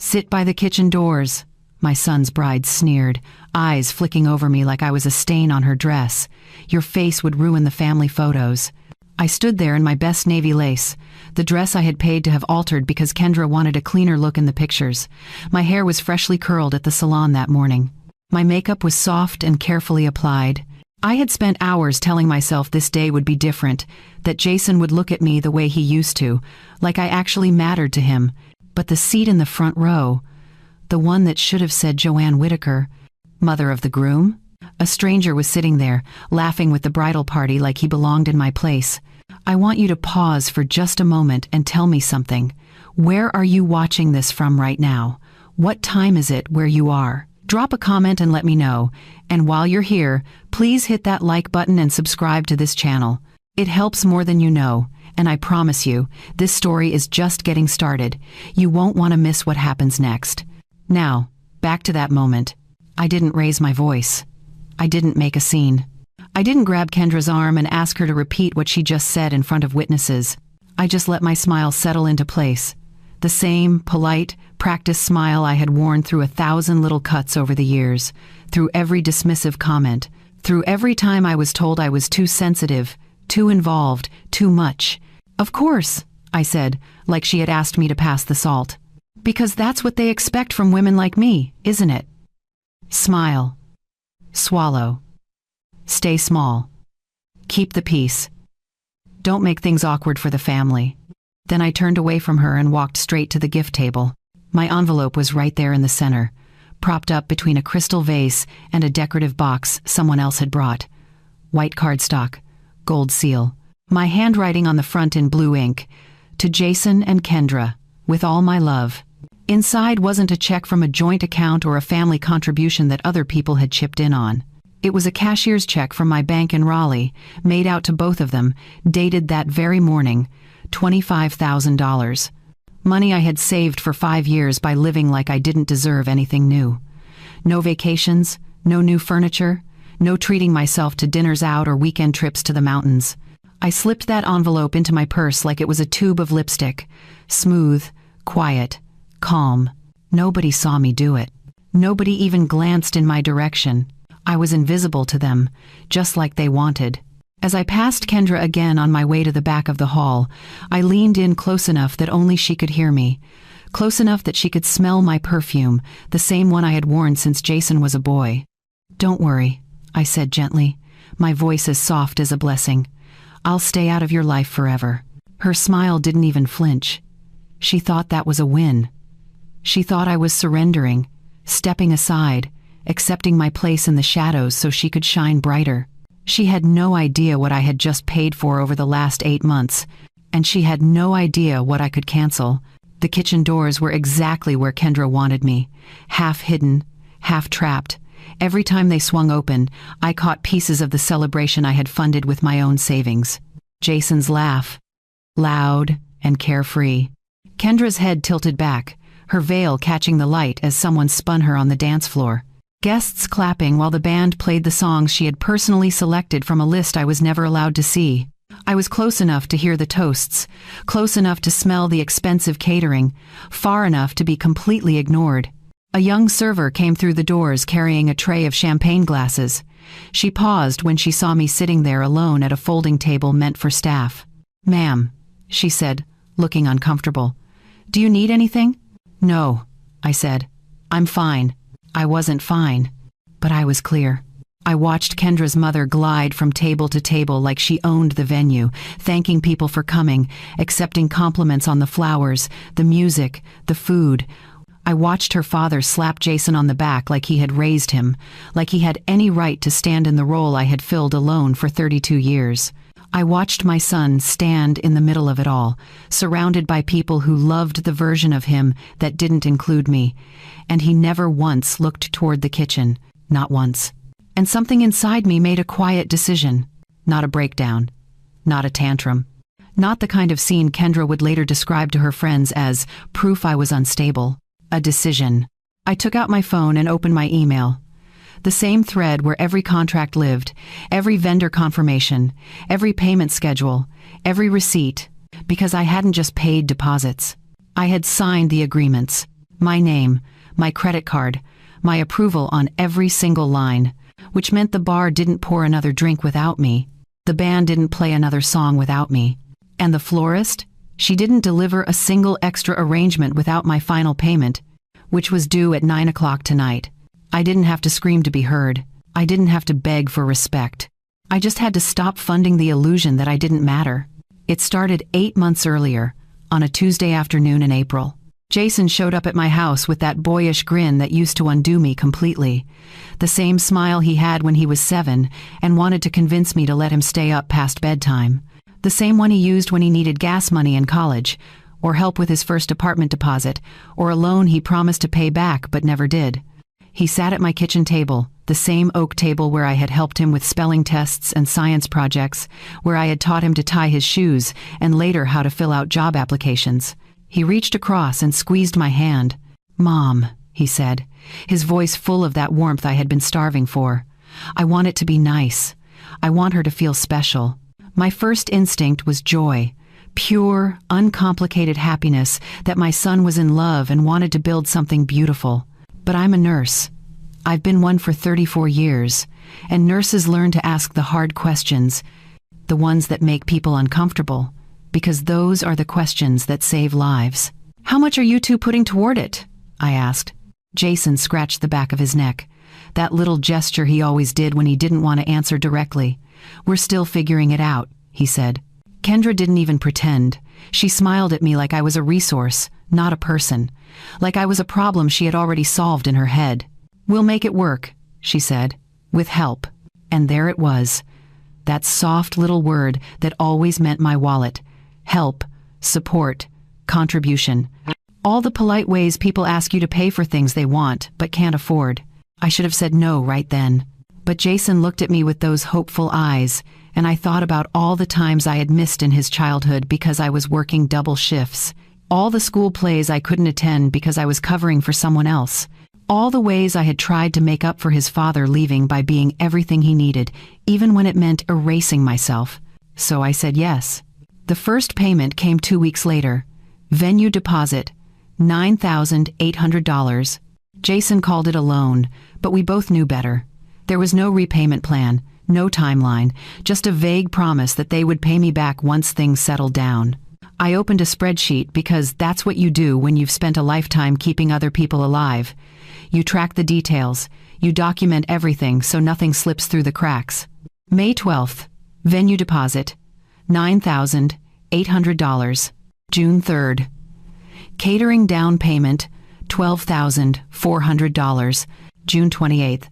"Sit by the kitchen doors," my son's bride sneered, eyes flicking over me like I was a stain on her dress. "Your face would ruin the family photos." I stood there in my best navy lace, the dress I had paid to have altered because Kendra wanted a cleaner look in the pictures. My hair was freshly curled at the salon that morning. My makeup was soft and carefully applied. I had spent hours telling myself this day would be different, that Jason would look at me the way he used to, like I actually mattered to him. But the seat in the front row, the one that should have said Joanne Whitaker, mother of the groom? A stranger was sitting there, laughing with the bridal party like he belonged in my place. I want you to pause for just a moment and tell me something. Where are you watching this from right now? What time is it where you are? Drop a comment and let me know. And while you're here, please hit that like button and subscribe to this channel. It helps more than you know, and I promise you, this story is just getting started. You won't want to miss what happens next. Now, back to that moment. I didn't raise my voice. I didn't make a scene. I didn't grab Kendra's arm and ask her to repeat what she just said in front of witnesses. I just let my smile settle into place. The same, polite, practiced smile I had worn through 1,000 little cuts over the years, through every dismissive comment, through every time I was told I was too sensitive, too involved, too much. "Of course," I said, like she had asked me to pass the salt. "Because that's what they expect from women like me, isn't it?" Smile. Swallow. Stay small. Keep the peace. Don't make things awkward for the family. Then I turned away from her and walked straight to the gift table. My envelope was right there in the center, propped up between a crystal vase and a decorative box someone else had brought. White cardstock, gold seal. My handwriting on the front in blue ink. "To Jason and Kendra, with all my love." Inside wasn't a check from a joint account or a family contribution that other people had chipped in on. It was a cashier's check from my bank in Raleigh, made out to both of them, dated that very morning, $25,000. Money I had saved for 5 years by living like I didn't deserve anything new. No vacations, no new furniture, no treating myself to dinners out or weekend trips to the mountains. I slipped that envelope into my purse like it was a tube of lipstick. Smooth, quiet, calm. Nobody saw me do it. Nobody even glanced in my direction. I was invisible to them, just like they wanted. As I passed Kendra again on my way to the back of the hall, I leaned in close enough that only she could hear me, close enough that she could smell my perfume, the same one I had worn since Jason was a boy. "Don't worry," I said gently, my voice as soft as a blessing. "I'll stay out of your life forever." Her smile didn't even flinch. She thought that was a win. She thought I was surrendering, stepping aside, accepting my place in the shadows so she could shine brighter. She had no idea what I had just paid for over the last 8 months, and she had no idea what I could cancel. The kitchen doors were exactly where Kendra wanted me, half hidden, half trapped. Every time they swung open, I caught pieces of the celebration I had funded with my own savings. Jason's laugh, loud and carefree. Kendra's head tilted back, her veil catching the light as someone spun her on the dance floor. Guests clapping while the band played the songs she had personally selected from a list I was never allowed to see. I was close enough to hear the toasts, close enough to smell the expensive catering, far enough to be completely ignored. A young server came through the doors carrying a tray of champagne glasses. She paused when she saw me sitting there alone at a folding table meant for staff. "Ma'am," she said, looking uncomfortable. "Do you need anything?" "No," I said. "I'm fine." I wasn't fine, but I was clear. I watched Kendra's mother glide from table to table like she owned the venue, thanking people for coming, accepting compliments on the flowers, the music, the food. I watched her father slap Jason on the back like he had raised him, like he had any right to stand in the role I had filled alone for 32 years. I watched my son stand in the middle of it all, surrounded by people who loved the version of him that didn't include me, and he never once looked toward the kitchen, not once. And something inside me made a quiet decision, not a breakdown, not a tantrum, not the kind of scene Kendra would later describe to her friends as proof I was unstable. A decision. I took out my phone and opened my email. The same thread where every contract lived, every vendor confirmation, every payment schedule, every receipt, because I hadn't just paid deposits. I had signed the agreements. My name, my credit card, my approval on every single line, which meant the bar didn't pour another drink without me. The band didn't play another song without me. And the florist? She didn't deliver a single extra arrangement without my final payment, which was due at 9 o'clock tonight. I didn't have to scream to be heard. I didn't have to beg for respect. I just had to stop funding the illusion that I didn't matter. It started 8 months earlier, on a Tuesday afternoon in April. Jason showed up at my house with that boyish grin that used to undo me completely. The same smile he had when he was 7 and wanted to convince me to let him stay up past bedtime. The same one he used when he needed gas money in college, or help with his first apartment deposit, or a loan he promised to pay back but never did. He sat at my kitchen table, the same oak table where I had helped him with spelling tests and science projects, where I had taught him to tie his shoes and later how to fill out job applications. He reached across and squeezed my hand. "Mom," he said, his voice full of that warmth I had been starving for. "I want it to be nice. I want her to feel special." My first instinct was joy, pure, uncomplicated happiness that my son was in love and wanted to build something beautiful. But I'm a nurse. I've been one for 34 years, and nurses learn to ask the hard questions, the ones that make people uncomfortable, because those are the questions that save lives. "How much are you two putting toward it?" I asked. Jason scratched the back of his neck, that little gesture he always did when he didn't want to answer directly. "We're still figuring it out," he said. Kendra didn't even pretend. She smiled at me like I was a resource, not a person, like I was a problem she had already solved in her head. "We'll make it work," she said, "with help." And there it was, that soft little word that always meant my wallet. Help, support, contribution. All the polite ways people ask you to pay for things they want but can't afford. I should have said no right then. But Jason looked at me with those hopeful eyes, and I thought about all the times I had missed in his childhood because I was working double shifts. All the school plays I couldn't attend because I was covering for someone else. All the ways I had tried to make up for his father leaving by being everything he needed, even when it meant erasing myself. So I said yes. The first payment came 2 weeks later. Venue deposit, $9,800. Jason called it a loan, but we both knew better. There was no repayment plan, no timeline, just a vague promise that they would pay me back once things settled down. I opened a spreadsheet because that's what you do when you've spent a lifetime keeping other people alive. You track the details, you document everything so nothing slips through the cracks. May 12th, venue deposit, $9,800. June 3rd, catering down payment, $12,400. June 28th,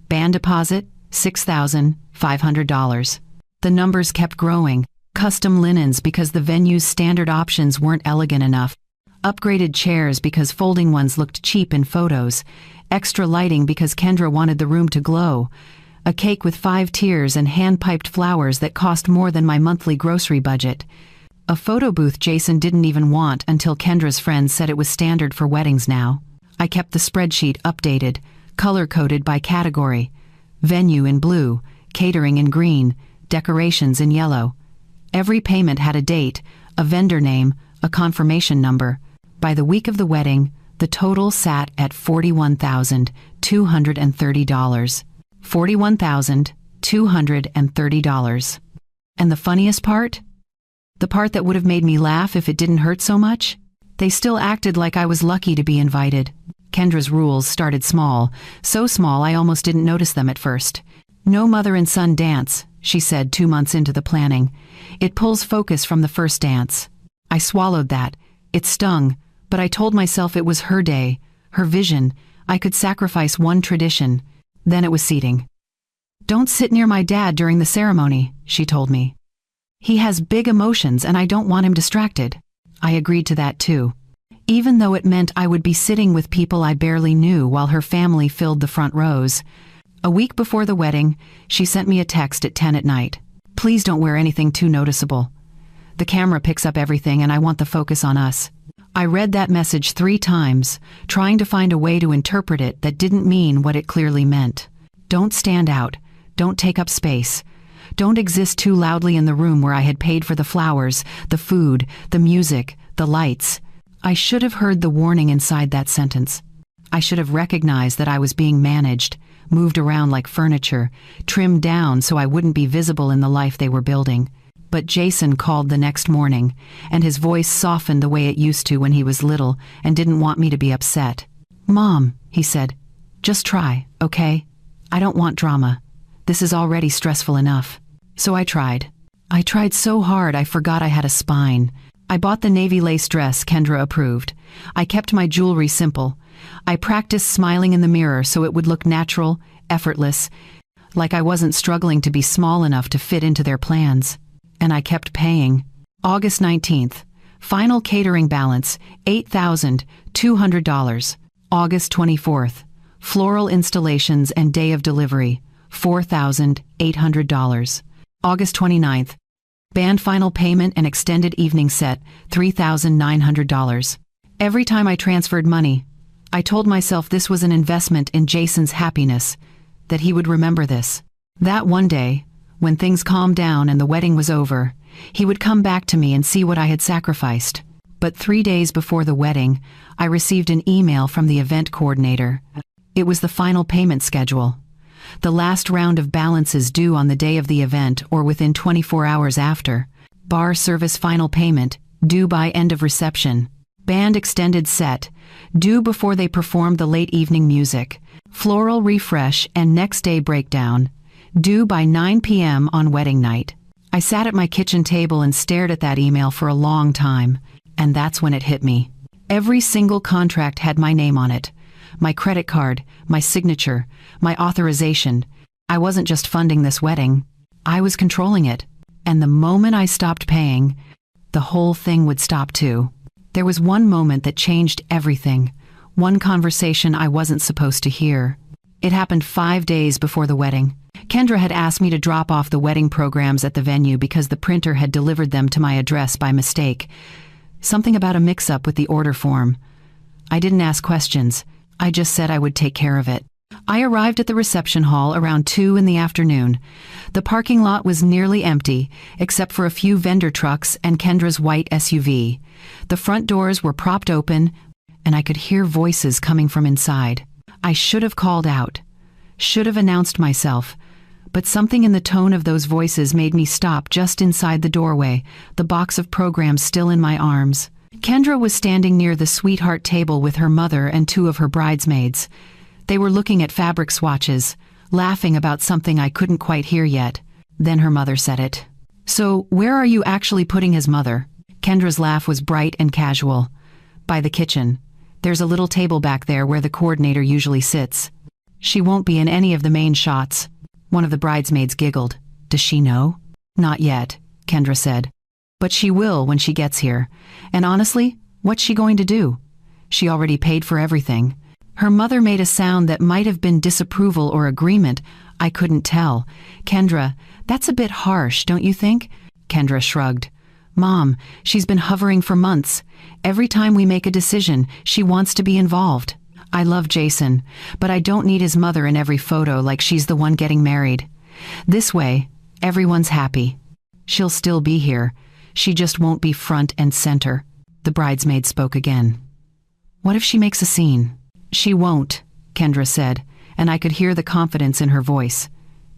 band deposit, $6,500. The numbers kept growing. Custom linens because the venue's standard options weren't elegant enough. Upgraded chairs because folding ones looked cheap in photos. Extra lighting because Kendra wanted the room to glow. A cake with 5 tiers and hand-piped flowers that cost more than my monthly grocery budget. A photo booth Jason didn't even want until Kendra's friends said it was standard for weddings now. I kept the spreadsheet updated, color-coded by category. Venue in blue, catering in green, decorations in yellow. Every payment had a date, a vendor name, a confirmation number. By the week of the wedding, the total sat at $41,230. $41,230. And the funniest part? The part that would have made me laugh if it didn't hurt so much? They still acted like I was lucky to be invited. Kendra's rules started small, so small I almost didn't notice them at first. "No mother and son dance," she said 2 months into the planning. "It pulls focus from the first dance." I swallowed that. It stung, but I told myself it was her day, her vision. I could sacrifice one tradition. Then it was seating. "Don't sit near my dad during the ceremony," she told me. "He has big emotions and I don't want him distracted." I agreed to that too, even though it meant I would be sitting with people I barely knew while her family filled the front rows. A week before the wedding, she sent me a text at 10 at night. "Please don't wear anything too noticeable. The camera picks up everything and I want the focus on us." I read that message 3 times, trying to find a way to interpret it that didn't mean what it clearly meant. Don't stand out. Don't take up space. Don't exist too loudly in the room where I had paid for the flowers, the food, the music, the lights. I should have heard the warning inside that sentence. I should have recognized that I was being managed, moved around like furniture, trimmed down so I wouldn't be visible in the life they were building. But Jason called the next morning, and his voice softened the way it used to when he was little and didn't want me to be upset. "Mom," he said, "just try, okay? I don't want drama. This is already stressful enough." So I tried. I tried so hard I forgot I had a spine. I bought the navy lace dress Kendra approved. I kept my jewelry simple. I practiced smiling in the mirror so it would look natural, effortless, like I wasn't struggling to be small enough to fit into their plans. And I kept paying. August 19th. Final catering balance, $8,200. August 24th. Floral installations and day of delivery, $4,800. August 29th. Band final payment and extended evening set, $3,900. Every time I transferred money, I told myself this was an investment in Jason's happiness, that he would remember this. That one day, when things calmed down and the wedding was over, he would come back to me and see what I had sacrificed. But 3 days before the wedding, I received an email from the event coordinator. It was the final payment schedule. The last round of balances due on the day of the event or within 24 hours after. Bar service final payment, due by end of reception. Band extended set, due before they performed the late evening music. Floral refresh and next day breakdown, due by 9 p.m. on wedding night. I sat at my kitchen table and stared at that email for a long time, and that's when it hit me. Every single contract had my name on it. My credit card, my signature, my authorization. I wasn't just funding this wedding. I was controlling it. And the moment I stopped paying, the whole thing would stop too. There was one moment that changed everything. One conversation I wasn't supposed to hear. It happened 5 days before the wedding. Kendra had asked me to drop off the wedding programs at the venue because the printer had delivered them to my address by mistake. Something about a mix-up with the order form. I didn't ask questions. I just said I would take care of it. I arrived at the reception hall around 2 in the afternoon. The parking lot was nearly empty, except for a few vendor trucks and Kendra's white SUV. The front doors were propped open, and I could hear voices coming from inside. I should have called out, should have announced myself, but something in the tone of those voices made me stop just inside the doorway, the box of programs still in my arms. Kendra was standing near the sweetheart table with her mother and 2 of her bridesmaids. They were looking at fabric swatches, laughing about something I couldn't quite hear yet. Then her mother said it. "So, where are you actually putting his mother?" Kendra's laugh was bright and casual. "By the kitchen. There's a little table back there where the coordinator usually sits. She won't be in any of the main shots." One of the bridesmaids giggled. "Does she know?" "Not yet," Kendra said. "But she will when she gets here. And honestly, what's she going to do? She already paid for everything." Her mother made a sound that might have been disapproval or agreement. I couldn't tell. "Kendra, that's a bit harsh, don't you think?" Kendra shrugged. "Mom, she's been hovering for months. Every time we make a decision, she wants to be involved. I love Jason, but I don't need his mother in every photo like she's the one getting married. This way, everyone's happy. She'll still be here. She just won't be front and center." The bridesmaid spoke again. "What if she makes a scene?" "She won't," Kendra said, and I could hear the confidence in her voice.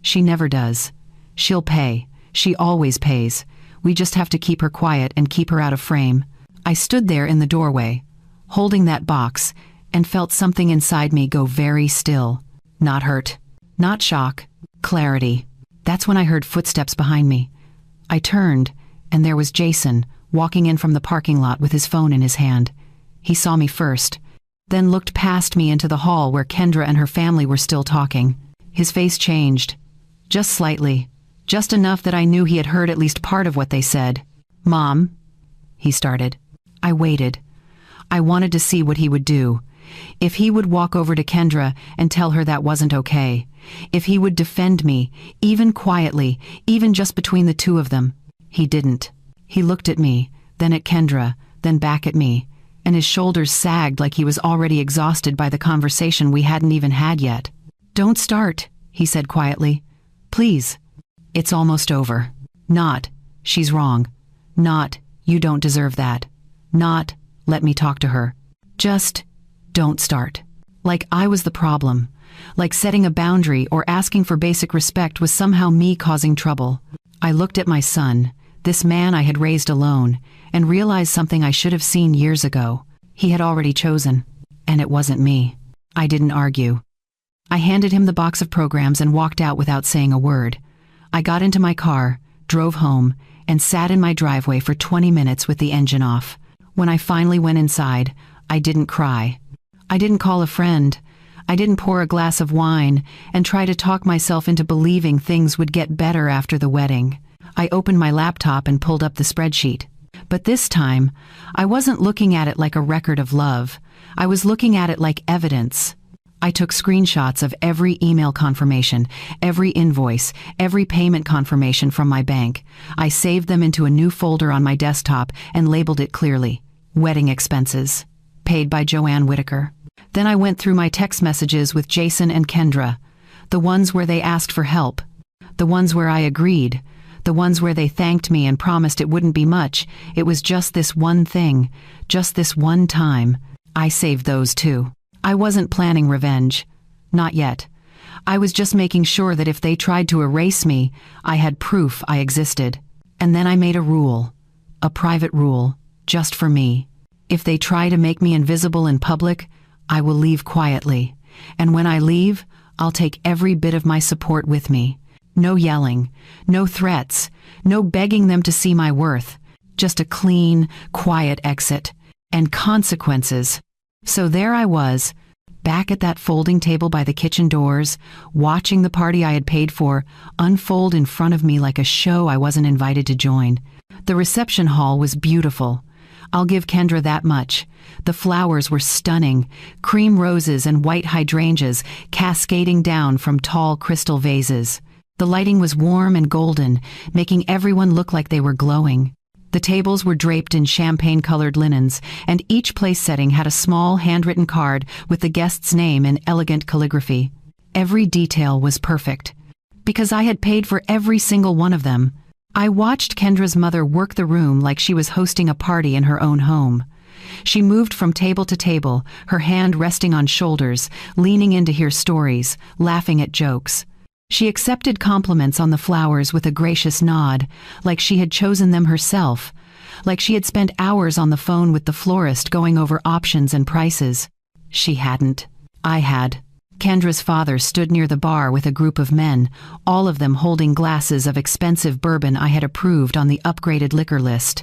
"She never does. She'll pay. She always pays. We just have to keep her quiet and keep her out of frame." I stood there in the doorway, holding that box, and felt something inside me go very still. Not hurt, not shock, clarity. That's when I heard footsteps behind me. I turned, and there was Jason, walking in from the parking lot with his phone in his hand. He saw me first, then looked past me into the hall where Kendra and her family were still talking. His face changed, just slightly, just enough that I knew he had heard at least part of what they said. "Mom," he started. I waited. I wanted to see what he would do. If he would walk over to Kendra and tell her that wasn't okay. If he would defend me, even quietly, even just between the 2 of them. He didn't. He looked at me, then at Kendra, then back at me, and his shoulders sagged like he was already exhausted by the conversation we hadn't even had yet. "Don't start," he said quietly. "Please. It's almost over. Not, she's wrong. Not, you don't deserve that. Not, let me talk to her. Just don't start. Like I was the problem. Like setting a boundary or asking for basic respect was somehow me causing trouble. I looked at my son, this man I had raised alone, and realized something I should have seen years ago. He had already chosen. And it wasn't me. I didn't argue. I handed him the box of programs and walked out without saying a word. I got into my car, drove home, and sat in my driveway for 20 minutes with the engine off. When I finally went inside, I didn't cry. I didn't call a friend. I didn't pour a glass of wine and try to talk myself into believing things would get better after the wedding. I opened my laptop and pulled up the spreadsheet. But this time, I wasn't looking at it like a record of love. I was looking at it like evidence. I took screenshots of every email confirmation, every invoice, every payment confirmation from my bank. I saved them into a new folder on my desktop and labeled it clearly, Wedding Expenses, paid by Joanne Whitaker. Then I went through my text messages with Jason and Kendra, the ones where they asked for help, the ones where I agreed, the ones where they thanked me and promised it wouldn't be much. It was just this one thing, just this one time. I saved those too. I wasn't planning revenge. Not yet. I was just making sure that if they tried to erase me, I had proof I existed. And then I made a rule. A private rule, just for me. If they try to make me invisible in public, I will leave quietly. And when I leave, I'll take every bit of my support with me. No yelling, no threats, no begging them to see my worth. Just a clean, quiet exit. And consequences. So there I was, back at that folding table by the kitchen doors, watching the party I had paid for unfold in front of me like a show I wasn't invited to join. The reception hall was beautiful. I'll give Kendra that much. The flowers were stunning, cream roses and white hydrangeas cascading down from tall crystal vases. The lighting was warm and golden, making everyone look like they were glowing. The tables were draped in champagne-colored linens, and each place setting had a small handwritten card with the guest's name in elegant calligraphy. Every detail was perfect. Because I had paid for every single one of them. I watched Kendra's mother work the room like she was hosting a party in her own home. She moved from table to table, her hand resting on shoulders, leaning in to hear stories, laughing at jokes. She accepted compliments on the flowers with a gracious nod, like she had chosen them herself, like she had spent hours on the phone with the florist going over options and prices. She hadn't. I had. Kendra's father stood near the bar with a group of men, all of them holding glasses of expensive bourbon I had approved on the upgraded liquor list.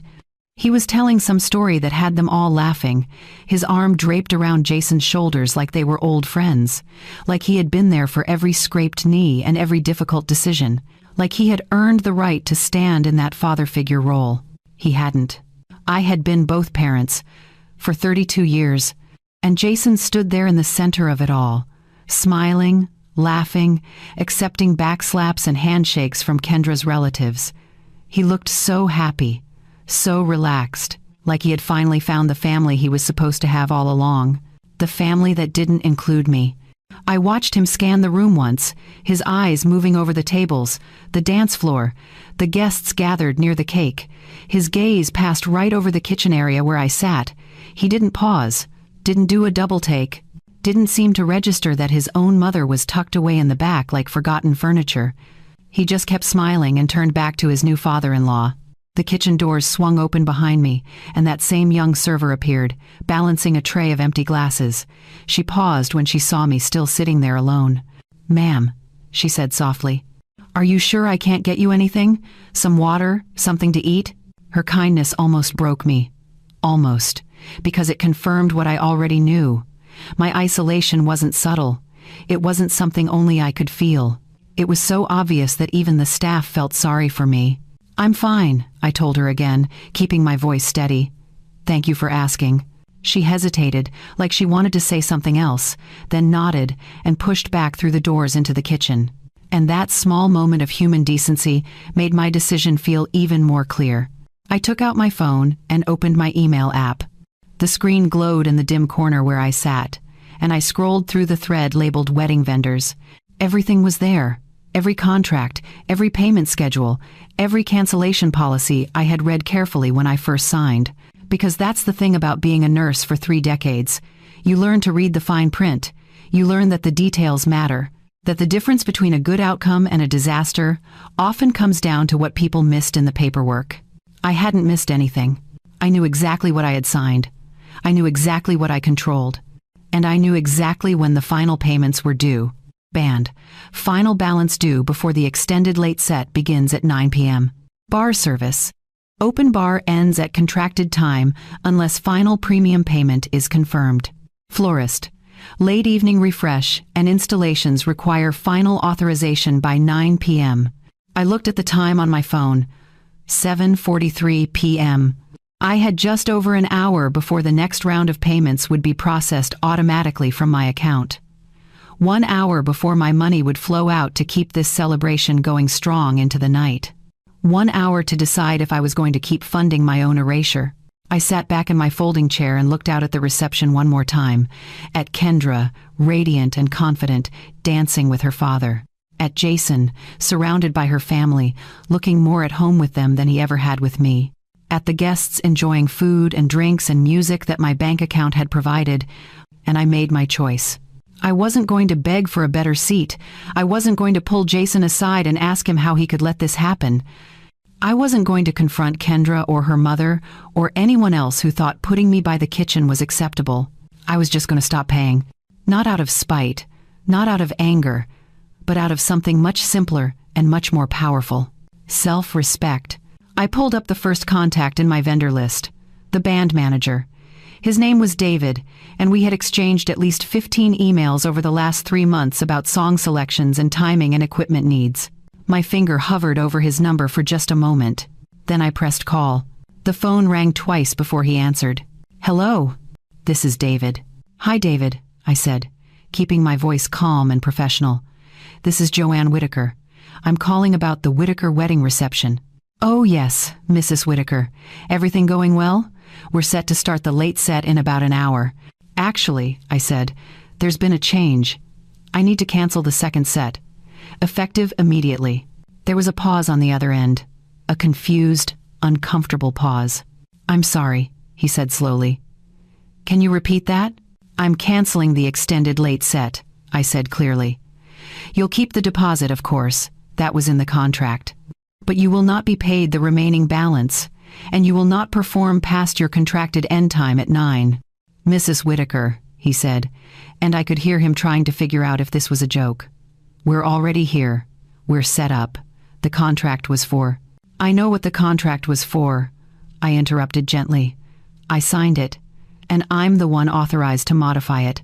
He was telling some story that had them all laughing, his arm draped around Jason's shoulders like they were old friends, like he had been there for every scraped knee and every difficult decision, like he had earned the right to stand in that father figure role. He hadn't. I had been both parents, for 32 years, and Jason stood there in the center of it all, smiling, laughing, accepting backslaps and handshakes from Kendra's relatives. He looked so happy. So relaxed, like he had finally found the family he was supposed to have all along. The family that didn't include me. I watched him scan the room once, his eyes moving over the tables, the dance floor, the guests gathered near the cake. His gaze passed right over the kitchen area where I sat. He didn't pause, didn't do a double take, didn't seem to register that his own mother was tucked away in the back like forgotten furniture. He just kept smiling and turned back to his new father-in-law. The kitchen doors swung open behind me, and that same young server appeared, balancing a tray of empty glasses. She paused when she saw me still sitting there alone. "Ma'am," she said softly, "are you sure I can't get you anything? Some water? Something to eat?" Her kindness almost broke me. Almost. Because it confirmed what I already knew. My isolation wasn't subtle. It wasn't something only I could feel. It was so obvious that even the staff felt sorry for me. "I'm fine," I told her again, keeping my voice steady. "Thank you for asking." She hesitated, like she wanted to say something else, then nodded and pushed back through the doors into the kitchen. And that small moment of human decency made my decision feel even more clear. I took out my phone and opened my email app. The screen glowed in the dim corner where I sat, and I scrolled through the thread labeled Wedding Vendors. Everything was there. Every contract, every payment schedule, every cancellation policy I had read carefully when I first signed. Because that's the thing about being a nurse for 3 decades. You learn to read the fine print. You learn that the details matter, that the difference between a good outcome and a disaster often comes down to what people missed in the paperwork. I hadn't missed anything. I knew exactly what I had signed. I knew exactly what I controlled. And I knew exactly when the final payments were due. Banned. Final balance due before the extended late set begins at 9 p.m. Bar service. Open bar ends at contracted time unless final premium payment is confirmed. Florist. Late evening refresh and installations require final authorization by 9 p.m. I looked at the time on my phone. 7:43 p.m. I had just over an hour before the next round of payments would be processed automatically from my account. 1 hour before my money would flow out to keep this celebration going strong into the night. 1 hour to decide if I was going to keep funding my own erasure. I sat back in my folding chair and looked out at the reception one more time, at Kendra, radiant and confident, dancing with her father, at Jason, surrounded by her family, looking more at home with them than he ever had with me, at the guests enjoying food and drinks and music that my bank account had provided, and I made my choice. I wasn't going to beg for a better seat. I wasn't going to pull Jason aside and ask him how he could let this happen. I wasn't going to confront Kendra or her mother or anyone else who thought putting me by the kitchen was acceptable. I was just going to stop paying. Not out of spite, not out of anger, but out of something much simpler and much more powerful. Self-respect. I pulled up the first contact in my vendor list, the band manager. His name was David, and we had exchanged at least 15 emails over the last 3 months about song selections and timing and equipment needs. My finger hovered over his number for just a moment. Then I pressed call. The phone rang twice before he answered. Hello. This is David. Hi, David, I said, keeping my voice calm and professional. This is Joanne Whitaker. I'm calling about the Whitaker wedding reception. Oh, yes, Mrs. Whitaker. Everything going well? We're set to start the late set in about an hour. Actually, I said, there's been a change. I need to cancel the second set. Effective immediately. There was a pause on the other end. A confused, uncomfortable pause. I'm sorry, he said slowly. Can you repeat that? I'm canceling the extended late set, I said clearly. You'll keep the deposit, of course. That was in the contract. But you will not be paid the remaining balance, and you will not perform past your contracted end time at 9. Mrs. Whitaker, he said, and I could hear him trying to figure out if this was a joke. We're already here. We're set up. The contract was for... I know what the contract was for, I interrupted gently. I signed it, and I'm the one authorized to modify it.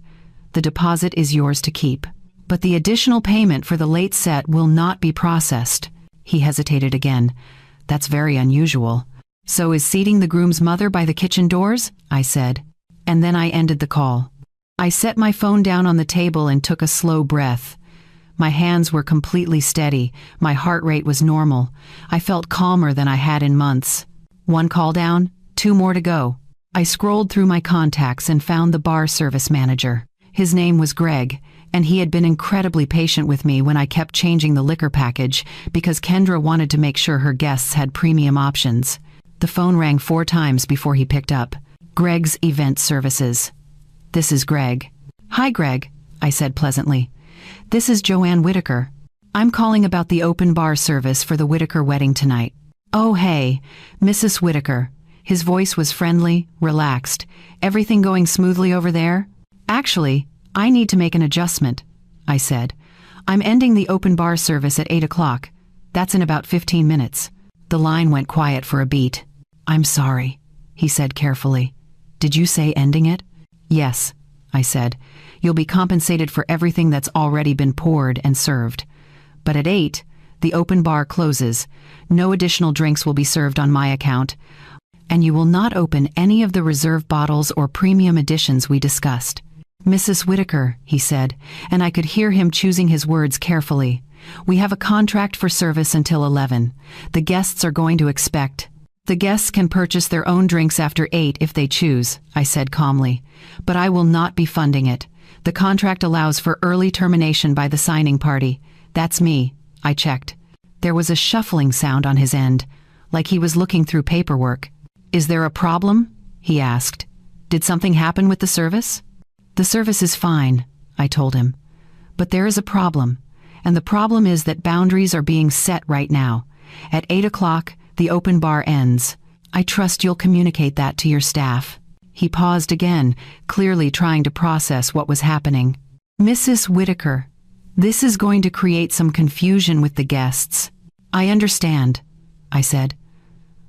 The deposit is yours to keep. But the additional payment for the late set will not be processed. He hesitated again. That's very unusual. So is seating the groom's mother by the kitchen doors? I said. And then I ended the call. I set my phone down on the table and took a slow breath. My hands were completely steady. My heart rate was normal. I felt calmer than I had in months. 1 call down, 2 more to go. I scrolled through my contacts and found the bar service manager. His name was Greg, and he had been incredibly patient with me when I kept changing the liquor package because Kendra wanted to make sure her guests had premium options. The phone rang 4 times before he picked up. Greg's Event Services. This is Greg. Hi, Greg, I said pleasantly. This is Joanne Whitaker. I'm calling about the open bar service for the Whitaker wedding tonight. Oh, hey, Mrs. Whitaker. His voice was friendly, relaxed. Everything going smoothly over there? Actually, I need to make an adjustment, I said. I'm ending the open bar service at 8 o'clock. That's in about 15 minutes. The line went quiet for a beat. I'm sorry, he said carefully. Did you say ending it? Yes, I said. You'll be compensated for everything that's already been poured and served. But at 8, the open bar closes. No additional drinks will be served on my account, and you will not open any of the reserve bottles or premium editions we discussed. Mrs. Whitaker, he said, and I could hear him choosing his words carefully. We have a contract for service until 11. The guests are going to expect. The guests can purchase their own drinks after 8 if they choose, I said calmly. But I will not be funding it. The contract allows for early termination by the signing party. That's me, I checked. There was a shuffling sound on his end, like he was looking through paperwork. Is there a problem? he asked. "Did something happen with the service?" "The service is fine," I told him. "But there is a problem, and the problem is that boundaries are being set right now. At 8 o'clock, the open bar ends. I trust you'll communicate that to your staff." He paused again, clearly trying to process what was happening. "Mrs. Whitaker, this is going to create some confusion with the guests." "I understand," I said.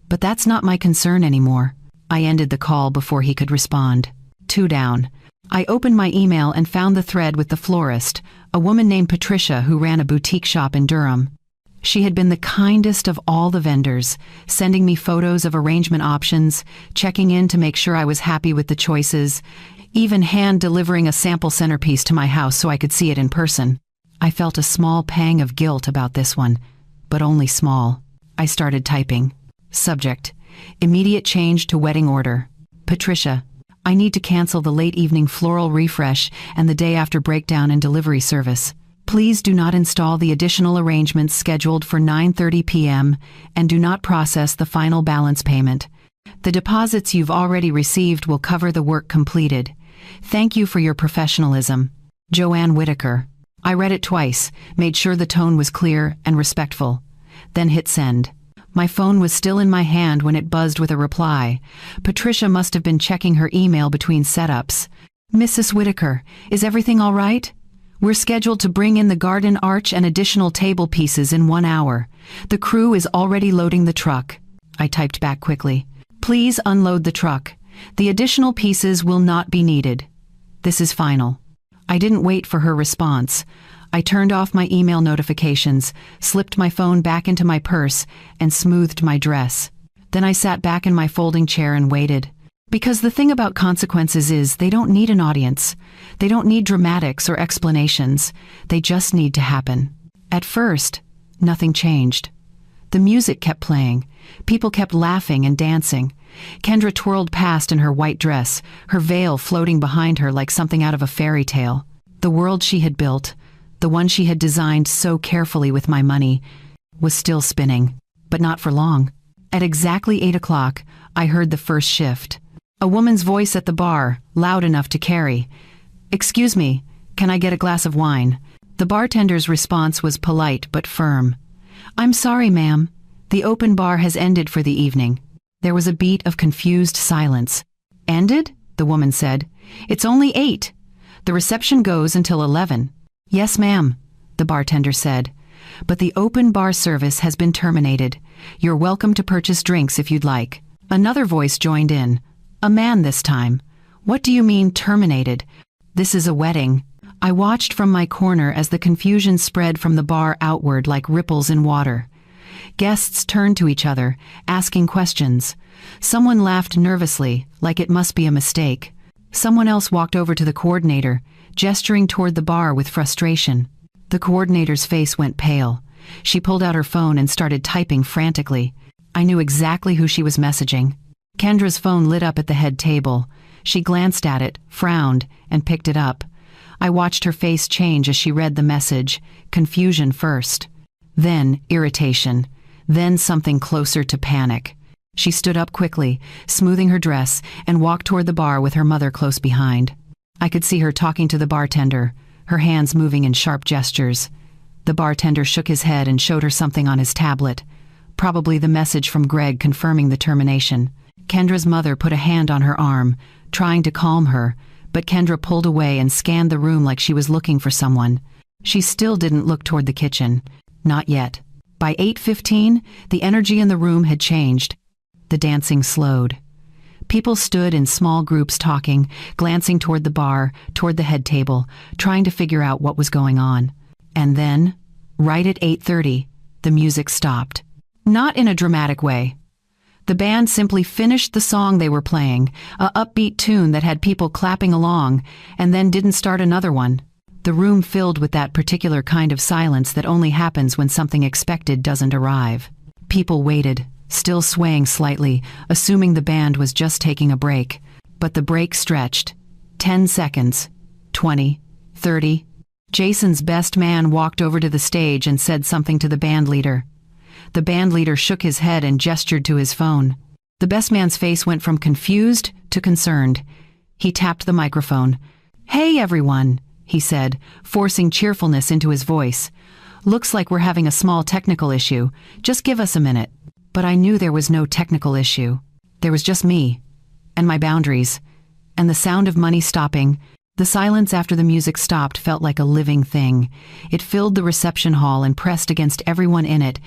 "But that's not my concern anymore." I ended the call before he could respond. 2 down. I opened my email and found the thread with the florist, a woman named Patricia who ran a boutique shop in Durham. She had been the kindest of all the vendors, sending me photos of arrangement options, checking in to make sure I was happy with the choices, even hand-delivering a sample centerpiece to my house so I could see it in person. I felt a small pang of guilt about this one, but only small. I started typing. Subject: immediate change to wedding order. Patricia: I need to cancel the late evening floral refresh and the day after breakdown and delivery service. Please do not install the additional arrangements scheduled for 9:30 p.m. and do not process the final balance payment. The deposits you've already received will cover the work completed. Thank you for your professionalism. Joanne Whitaker. I read it twice, made sure the tone was clear and respectful, then hit send. My phone was still in my hand when it buzzed with a reply. Patricia must have been checking her email between setups. "Mrs. Whitaker, is everything all right? We're scheduled to bring in the garden arch and additional table pieces in 1 hour. The crew is already loading the truck." I typed back quickly. "Please unload the truck. The additional pieces will not be needed. This is final." I didn't wait for her response. I turned off my email notifications, slipped my phone back into my purse, and smoothed my dress. Then I sat back in my folding chair and waited. Because the thing about consequences is they don't need an audience. They don't need dramatics or explanations. They just need to happen. At first, nothing changed. The music kept playing. People kept laughing and dancing. Kendra twirled past in her white dress, her veil floating behind her like something out of a fairy tale. The world she had built, the one she had designed so carefully with my money, was still spinning, but not for long. At exactly 8 o'clock, I heard the first shift. A woman's voice at the bar, loud enough to carry. "Excuse me, can I get a glass of wine?" The bartender's response was polite but firm. "I'm sorry, ma'am. The open bar has ended for the evening." There was a beat of confused silence. "Ended?" the woman said. "It's only 8. The reception goes until 11. "Yes, ma'am," the bartender said. "But the open bar service has been terminated. You're welcome to purchase drinks if you'd like." Another voice joined in. A man this time. "What do you mean, terminated? This is a wedding." I watched from my corner as the confusion spread from the bar outward like ripples in water. Guests turned to each other, asking questions. Someone laughed nervously, like it must be a mistake. Someone else walked over to the coordinator, gesturing toward the bar with frustration. The coordinator's face went pale. She pulled out her phone and started typing frantically. I knew exactly who she was messaging. Kendra's phone lit up at the head table. She glanced at it, frowned, and picked it up. I watched her face change as she read the message, confusion first. Then irritation. Then something closer to panic. She stood up quickly, smoothing her dress, and walked toward the bar with her mother close behind. I could see her talking to the bartender, her hands moving in sharp gestures. The bartender shook his head and showed her something on his tablet, probably the message from Greg confirming the termination. Kendra's mother put a hand on her arm, trying to calm her, but Kendra pulled away and scanned the room like she was looking for someone. She still didn't look toward the kitchen. Not yet. By 8:15, the energy in the room had changed. The dancing slowed. People stood in small groups talking, glancing toward the bar, toward the head table, trying to figure out what was going on. And then, right at 8:30, the music stopped. Not in a dramatic way. The band simply finished the song they were playing, a upbeat tune that had people clapping along, and then didn't start another one. The room filled with that particular kind of silence that only happens when something expected doesn't arrive. People waited, still swaying slightly, assuming the band was just taking a break. But the break stretched. 10 seconds. 20. 30. Jason's best man walked over to the stage and said something to the band leader. The band leader shook his head and gestured to his phone. The best man's face went from confused to concerned. He tapped the microphone. "Hey, everyone," he said, forcing cheerfulness into his voice. "Looks like we're having a small technical issue. Just give us a minute." But I knew there was no technical issue. There was just me, and my boundaries, and the sound of money stopping. The silence after the music stopped felt like a living thing. It filled the reception hall and pressed against everyone in it,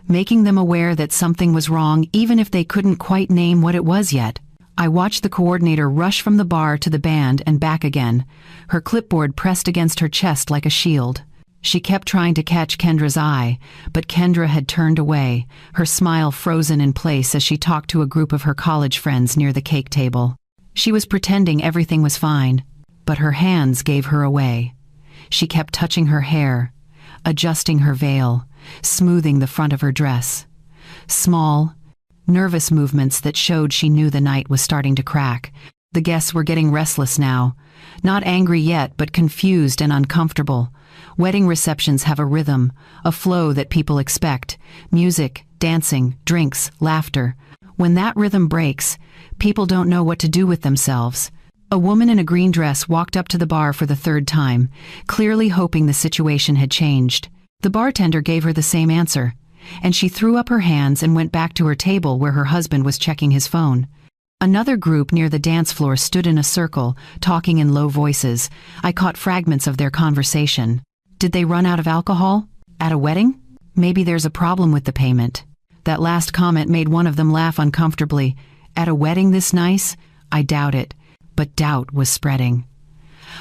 making them aware that something was wrong even if they couldn't quite name what it was yet. I watched the coordinator rush from the bar to the band and back again, her clipboard pressed against her chest like a shield. She kept trying to catch Kendra's eye, but Kendra had turned away, her smile frozen in place as she talked to a group of her college friends near the cake table. She was pretending everything was fine, but her hands gave her away. She kept touching her hair, adjusting her veil, smoothing the front of her dress. Small, nervous movements that showed she knew the night was starting to crack. The guests were getting restless now, not angry yet, but confused and uncomfortable. Wedding receptions have a rhythm, a flow that people expect: music, dancing, drinks, laughter. When that rhythm breaks, people don't know what to do with themselves. A woman in a green dress walked up to the bar for the third time, clearly hoping the situation had changed. The bartender gave her the same answer, and she threw up her hands and went back to her table where her husband was checking his phone. Another group near the dance floor stood in a circle, talking in low voices. I caught fragments of their conversation. Did they run out of alcohol? At a wedding? Maybe there's a problem with the payment. That last comment made one of them laugh uncomfortably. At a wedding this nice? I doubt it. But doubt was spreading.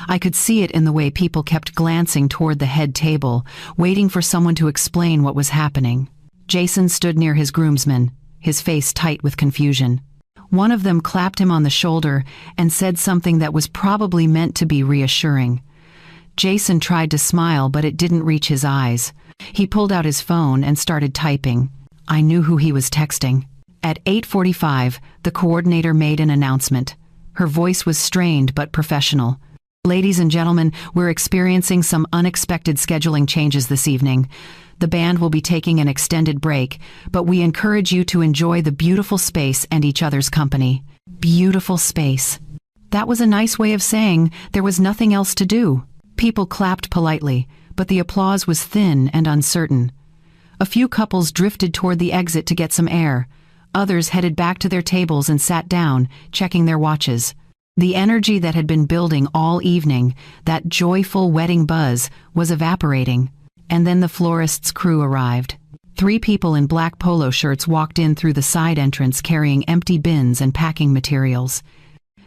I could see it in the way people kept glancing toward the head table, waiting for someone to explain what was happening. Jason stood near his groomsmen, his face tight with confusion. One of them clapped him on the shoulder and said something that was probably meant to be reassuring. Jason tried to smile, but it didn't reach his eyes. He pulled out his phone and started typing. I knew who he was texting. At 8:45, the coordinator made an announcement. Her voice was strained but professional. "Ladies and gentlemen, we're experiencing some unexpected scheduling changes this evening. The band will be taking an extended break, but we encourage you to enjoy the beautiful space and each other's company." Beautiful space. That was a nice way of saying there was nothing else to do. People clapped politely, but the applause was thin and uncertain. A few couples drifted toward the exit to get some air. Others headed back to their tables and sat down, checking their watches. The energy that had been building all evening, that joyful wedding buzz, was evaporating. And then the florist's crew arrived. 3 people in black polo shirts walked in through the side entrance carrying empty bins and packing materials.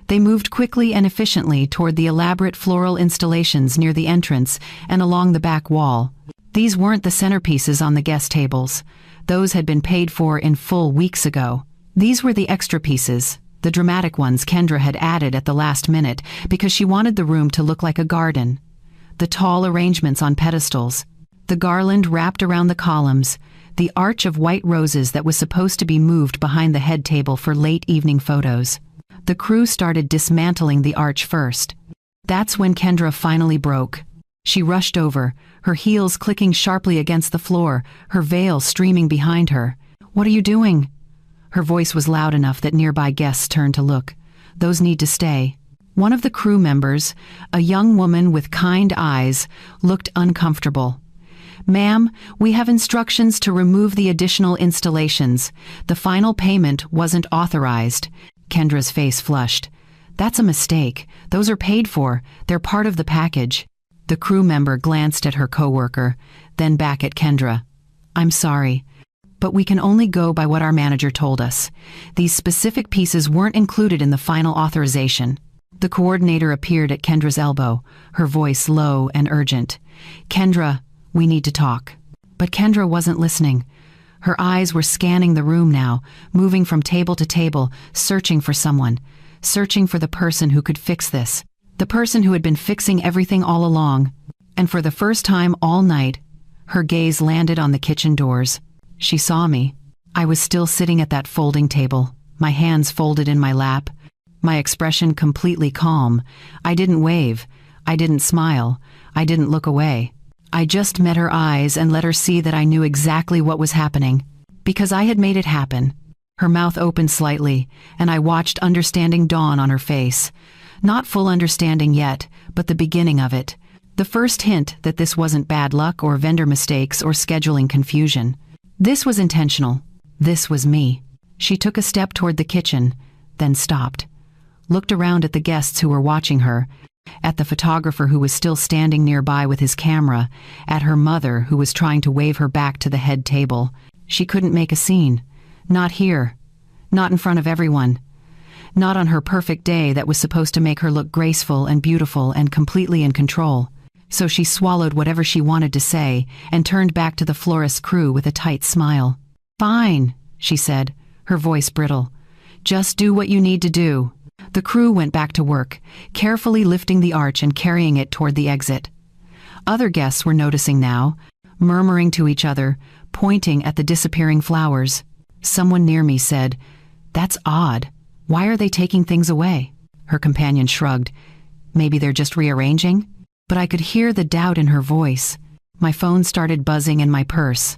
They moved quickly and efficiently toward the elaborate floral installations near the entrance and along the back wall. These weren't the centerpieces on the guest tables. Those had been paid for in full weeks ago. These were the extra pieces, the dramatic ones Kendra had added at the last minute because she wanted the room to look like a garden. The tall arrangements on pedestals, the garland wrapped around the columns, the arch of white roses that was supposed to be moved behind the head table for late evening photos. The crew started dismantling the arch first. That's when Kendra finally broke. She rushed over, her heels clicking sharply against the floor, her veil streaming behind her. "What are you doing?" Her voice was loud enough that nearby guests turned to look. "Those need to stay." One of the crew members, a young woman with kind eyes, looked uncomfortable. "Ma'am, we have instructions to remove the additional installations. The final payment wasn't authorized." Kendra's face flushed. "That's a mistake. Those are paid for. They're part of the package." The crew member glanced at her coworker, then back at Kendra. "I'm sorry, but we can only go by what our manager told us. These specific pieces weren't included in the final authorization." The coordinator appeared at Kendra's elbow, her voice low and urgent. "Kendra, we need to talk." But Kendra wasn't listening. Her eyes were scanning the room now, moving from table to table, searching for someone, searching for the person who could fix this, the person who had been fixing everything all along. And for the first time all night, her gaze landed on the kitchen doors. She saw me. I was still sitting at that folding table, my hands folded in my lap, my expression completely calm. I didn't wave. I didn't smile. I didn't look away. I just met her eyes and let her see that I knew exactly what was happening, because I had made it happen. Her mouth opened slightly, and I watched understanding dawn on her face. Not full understanding yet, but the beginning of it. The first hint that this wasn't bad luck or vendor mistakes or scheduling confusion. This was intentional. This was me. She took a step toward the kitchen, then stopped. Looked around at the guests who were watching her, at the photographer who was still standing nearby with his camera, at her mother who was trying to wave her back to the head table. She couldn't make a scene. Not here. Not in front of everyone. Not on her perfect day that was supposed to make her look graceful and beautiful and completely in control. So she swallowed whatever she wanted to say and turned back to the florist's crew with a tight smile. "Fine," she said, her voice brittle. "Just do what you need to do." The crew went back to work, carefully lifting the arch and carrying it toward the exit. Other guests were noticing now, murmuring to each other, pointing at the disappearing flowers. Someone near me said, "That's odd. Why are they taking things away?" Her companion shrugged. "Maybe they're just rearranging?" But I could hear the doubt in her voice. My phone started buzzing in my purse.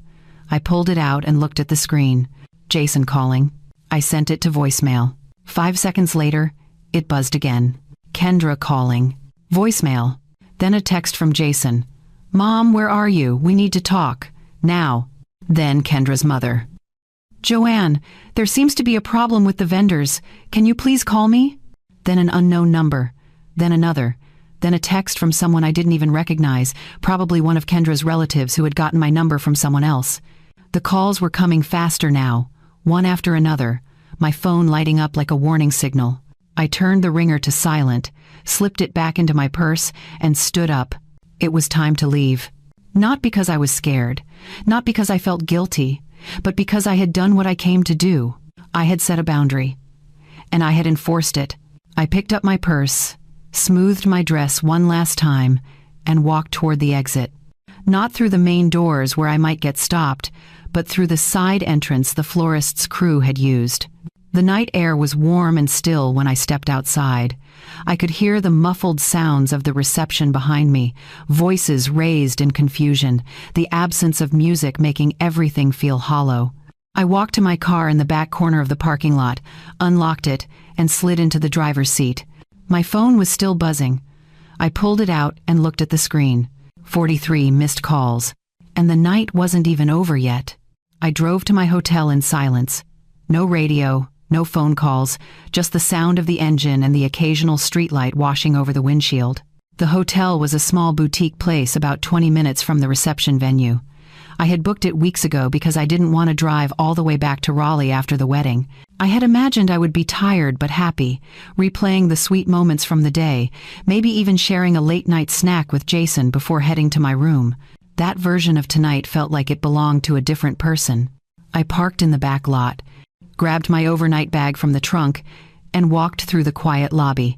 I pulled it out and looked at the screen. Jason calling. I sent it to voicemail. 5 seconds later, it buzzed again. Kendra calling. Voicemail. Then a text from Jason. "Mom, where are you? We need to talk. Now." Then Kendra's mother. "Joanne, there seems to be a problem with the vendors. Can you please call me?" Then an unknown number. Then another. Then a text from someone I didn't even recognize, probably one of Kendra's relatives who had gotten my number from someone else. The calls were coming faster now, one after another, my phone lighting up like a warning signal. I turned the ringer to silent, slipped it back into my purse, and stood up. It was time to leave. Not because I was scared, not because I felt guilty, but because I had done what I came to do. I had set a boundary, and I had enforced it. I picked up my purse, smoothed my dress one last time, and walked toward the exit. Not through the main doors where I might get stopped, but through the side entrance the florist's crew had used. The night air was warm and still when I stepped outside. I could hear the muffled sounds of the reception behind me, voices raised in confusion, the absence of music making everything feel hollow. I walked to my car in the back corner of the parking lot, unlocked it, and slid into the driver's seat. My phone was still buzzing. I pulled it out and looked at the screen. 43 missed calls. And the night wasn't even over yet. I drove to my hotel in silence. No radio, no phone calls, just the sound of the engine and the occasional streetlight washing over the windshield. The hotel was a small boutique place about 20 minutes from the reception venue. I had booked it weeks ago because I didn't want to drive all the way back to Raleigh after the wedding. I had imagined I would be tired but happy, replaying the sweet moments from the day, maybe even sharing a late-night snack with Jason before heading to my room. That version of tonight felt like it belonged to a different person. I parked in the back lot, grabbed my overnight bag from the trunk, and walked through the quiet lobby.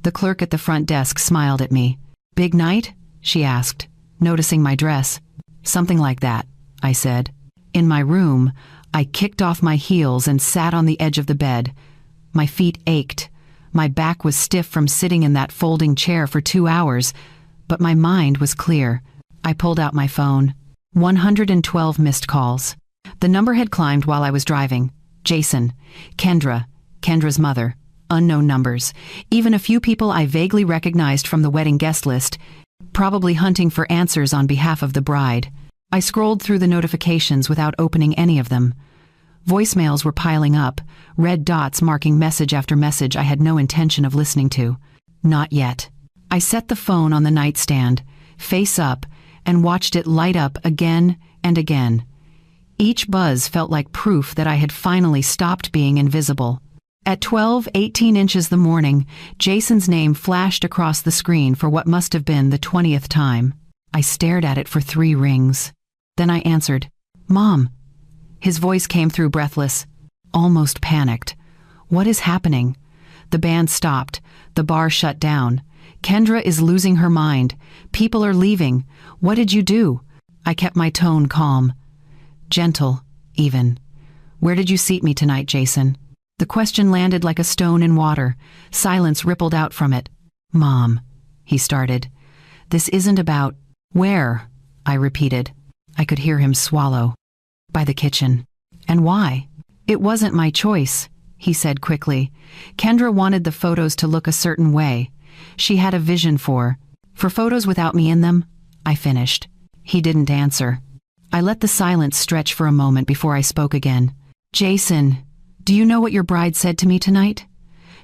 The clerk at the front desk smiled at me. "Big night?" she asked, noticing my dress. "Something like that," I said. In my room, I kicked off my heels and sat on the edge of the bed. My feet ached. My back was stiff from sitting in that folding chair for 2 hours, but my mind was clear. I pulled out my phone. 112 missed calls. The number had climbed while I was driving. Jason, Kendra, Kendra's mother, unknown numbers, even a few people I vaguely recognized from the wedding guest list, probably hunting for answers on behalf of the bride. I scrolled through the notifications without opening any of them. Voicemails were piling up, red dots marking message after message I had no intention of listening to. Not yet. I set the phone on the nightstand, face up, and watched it light up again and again. Each buzz felt like proof that I had finally stopped being invisible. At 12:18 inches the morning, Jason's name flashed across the screen for what must have been the 20th time. I stared at it for 3 rings. Then I answered, "Mom." His voice came through breathless, almost panicked. "What is happening?" The band stopped. The bar shut down. "Kendra is losing her mind. People are leaving. What did you do?" I kept my tone calm. Gentle, even. "Where did you seat me tonight, Jason?" The question landed like a stone in water. Silence rippled out from it. "Mom," he started. "This isn't about—" "Where?" I repeated. I could hear him swallow. "By the kitchen." "And why?" It wasn't my choice, he said quickly. Kendra wanted the photos to look a certain way. She had a vision for photos without me in them, I finished. He didn't answer. I let the silence stretch for a moment before I spoke again. Jason, do you know what your bride said to me tonight?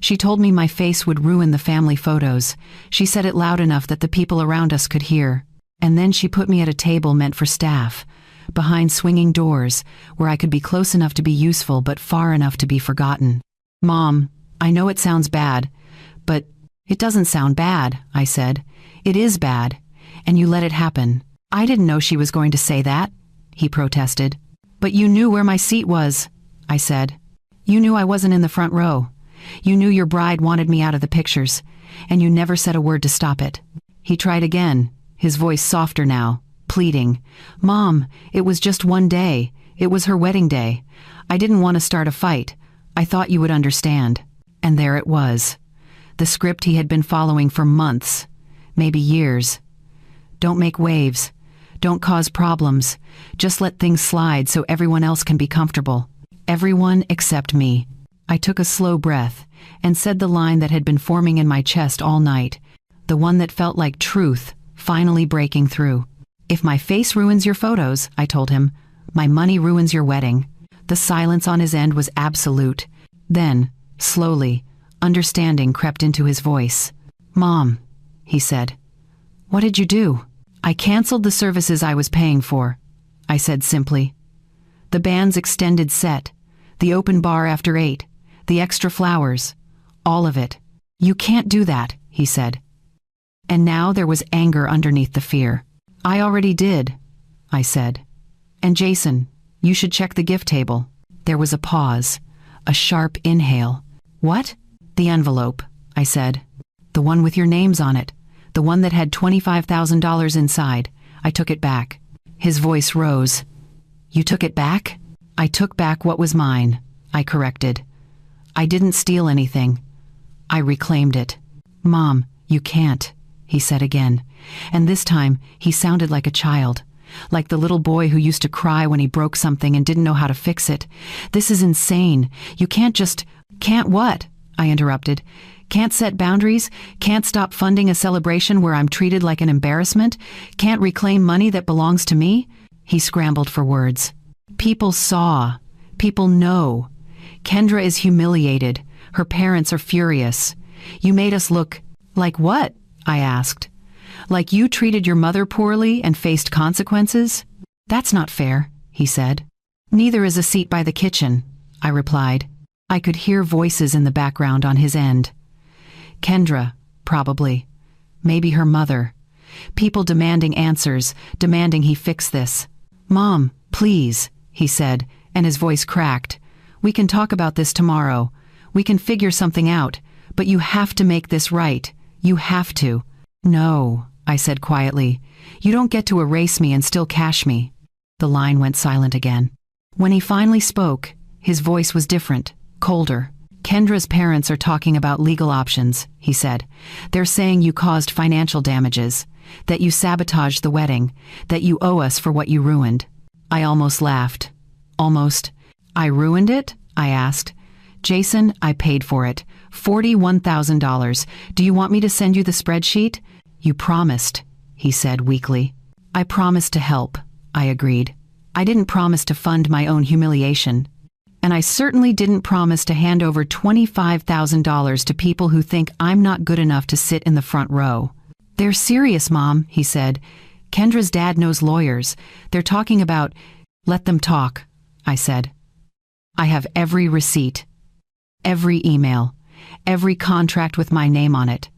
She told me my face would ruin the family photos. She said it loud enough that the people around us could hear. And then she put me at a table meant for staff, behind swinging doors, where I could be close enough to be useful but far enough to be forgotten. Mom, I know it sounds bad, but it doesn't sound bad, I said. It is bad, and you let it happen. I didn't know she was going to say that, he protested. But you knew where my seat was, I said. You knew I wasn't in the front row. You knew your bride wanted me out of the pictures, and you never said a word to stop it. He tried again, his voice softer now, pleading. Mom, it was just one day. It was her wedding day. I didn't want to start a fight. I thought you would understand. And there it was. The script he had been following for months, maybe years. Don't make waves. Don't cause problems. Just let things slide so everyone else can be comfortable. Everyone except me. I took a slow breath and said the line that had been forming in my chest all night, the one that felt like truth finally breaking through. If my face ruins your photos, I told him, my money ruins your wedding. The silence on his end was absolute. Then, slowly, understanding crept into his voice. Mom, he said, what did you do? I canceled the services I was paying for, I said simply. The band's extended set, the open bar after 8, the extra flowers, all of it. You can't do that, he said. And now there was anger underneath the fear. I already did, I said. And Jason, you should check the gift table. There was a pause, a sharp inhale. What? The envelope, I said. The one with your names on it. The one that had $25,000 inside. I took it back. His voice rose. You took it back? I took back what was mine, I corrected. I didn't steal anything. I reclaimed it. Mom, you can't, he said again. And this time, he sounded like a child. Like the little boy who used to cry when he broke something and didn't know how to fix it. This is insane. You can't just... Can't what? I interrupted. Can't set boundaries? Can't stop funding a celebration where I'm treated like an embarrassment? Can't reclaim money that belongs to me? He scrambled for words. People saw. People know. Kendra is humiliated. Her parents are furious. You made us look... Like what? I asked. Like you treated your mother poorly and faced consequences? That's not fair, he said. Neither is a seat by the kitchen, I replied. I could hear voices in the background on his end. Kendra, probably. Maybe her mother. People demanding answers, demanding he fix this. Mom, please, he said, and his voice cracked. We can talk about this tomorrow. We can figure something out, but you have to make this right. You have to. No, I said quietly. You don't get to erase me and still cash me. The line went silent again. When he finally spoke, his voice was different, colder. Kendra's parents are talking about legal options, he said. They're saying you caused financial damages, that you sabotaged the wedding, that you owe us for what you ruined. I almost laughed. Almost. I ruined it? I asked. Jason, I paid for it. $41,000. Do you want me to send you the spreadsheet? You promised, he said weakly. I promised to help, I agreed. I didn't promise to fund my own humiliation. And I certainly didn't promise to hand over $25,000 to people who think I'm not good enough to sit in the front row. They're serious, Mom, he said. Kendra's dad knows lawyers. They're talking about... Let them talk, I said. I have every receipt, every email, every contract with my name on it.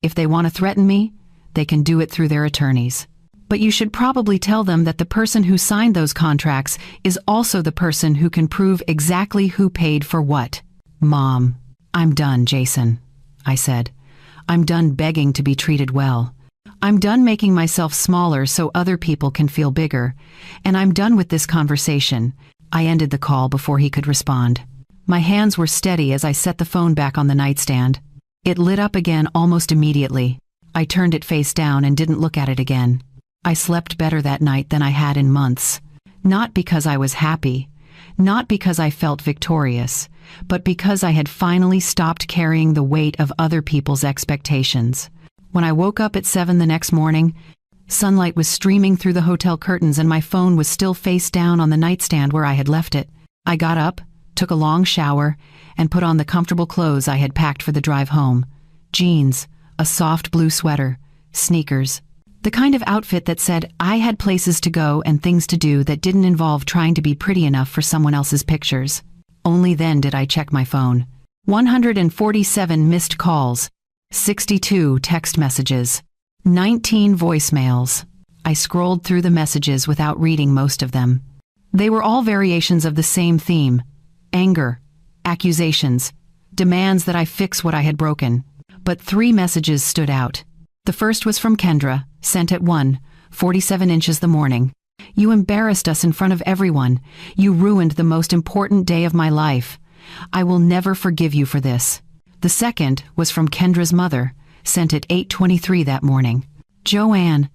If they want to threaten me, they can do it through their attorneys. But you should probably tell them that the person who signed those contracts is also the person who can prove exactly who paid for what. Mom, I'm done, Jason, I said. I'm done begging to be treated well. I'm done making myself smaller so other people can feel bigger. And I'm done with this conversation. I ended the call before he could respond. My hands were steady as I set the phone back on the nightstand. It lit up again almost immediately. I turned it face down and didn't look at it again. I slept better that night than I had in months. Not because I was happy, not because I felt victorious, but because I had finally stopped carrying the weight of other people's expectations. When I woke up at 7 the next morning, sunlight was streaming through the hotel curtains and my phone was still face down on the nightstand where I had left it. I got up, took a long shower, and put on the comfortable clothes I had packed for the drive home. Jeans, a soft blue sweater, sneakers. The kind of outfit that said I had places to go and things to do that didn't involve trying to be pretty enough for someone else's pictures. Only then did I check my phone. 147 missed calls, 62 text messages, 19 voicemails. I scrolled through the messages without reading most of them. They were all variations of the same theme: anger, accusations, demands that I fix what I had broken. But 3 messages stood out. The first was from Kendra, sent at 1:47 inches the morning. You embarrassed us in front of everyone. You ruined the most important day of my life. I will never forgive you for this. The second was from Kendra's mother, sent at 8:23 that morning. Joanne,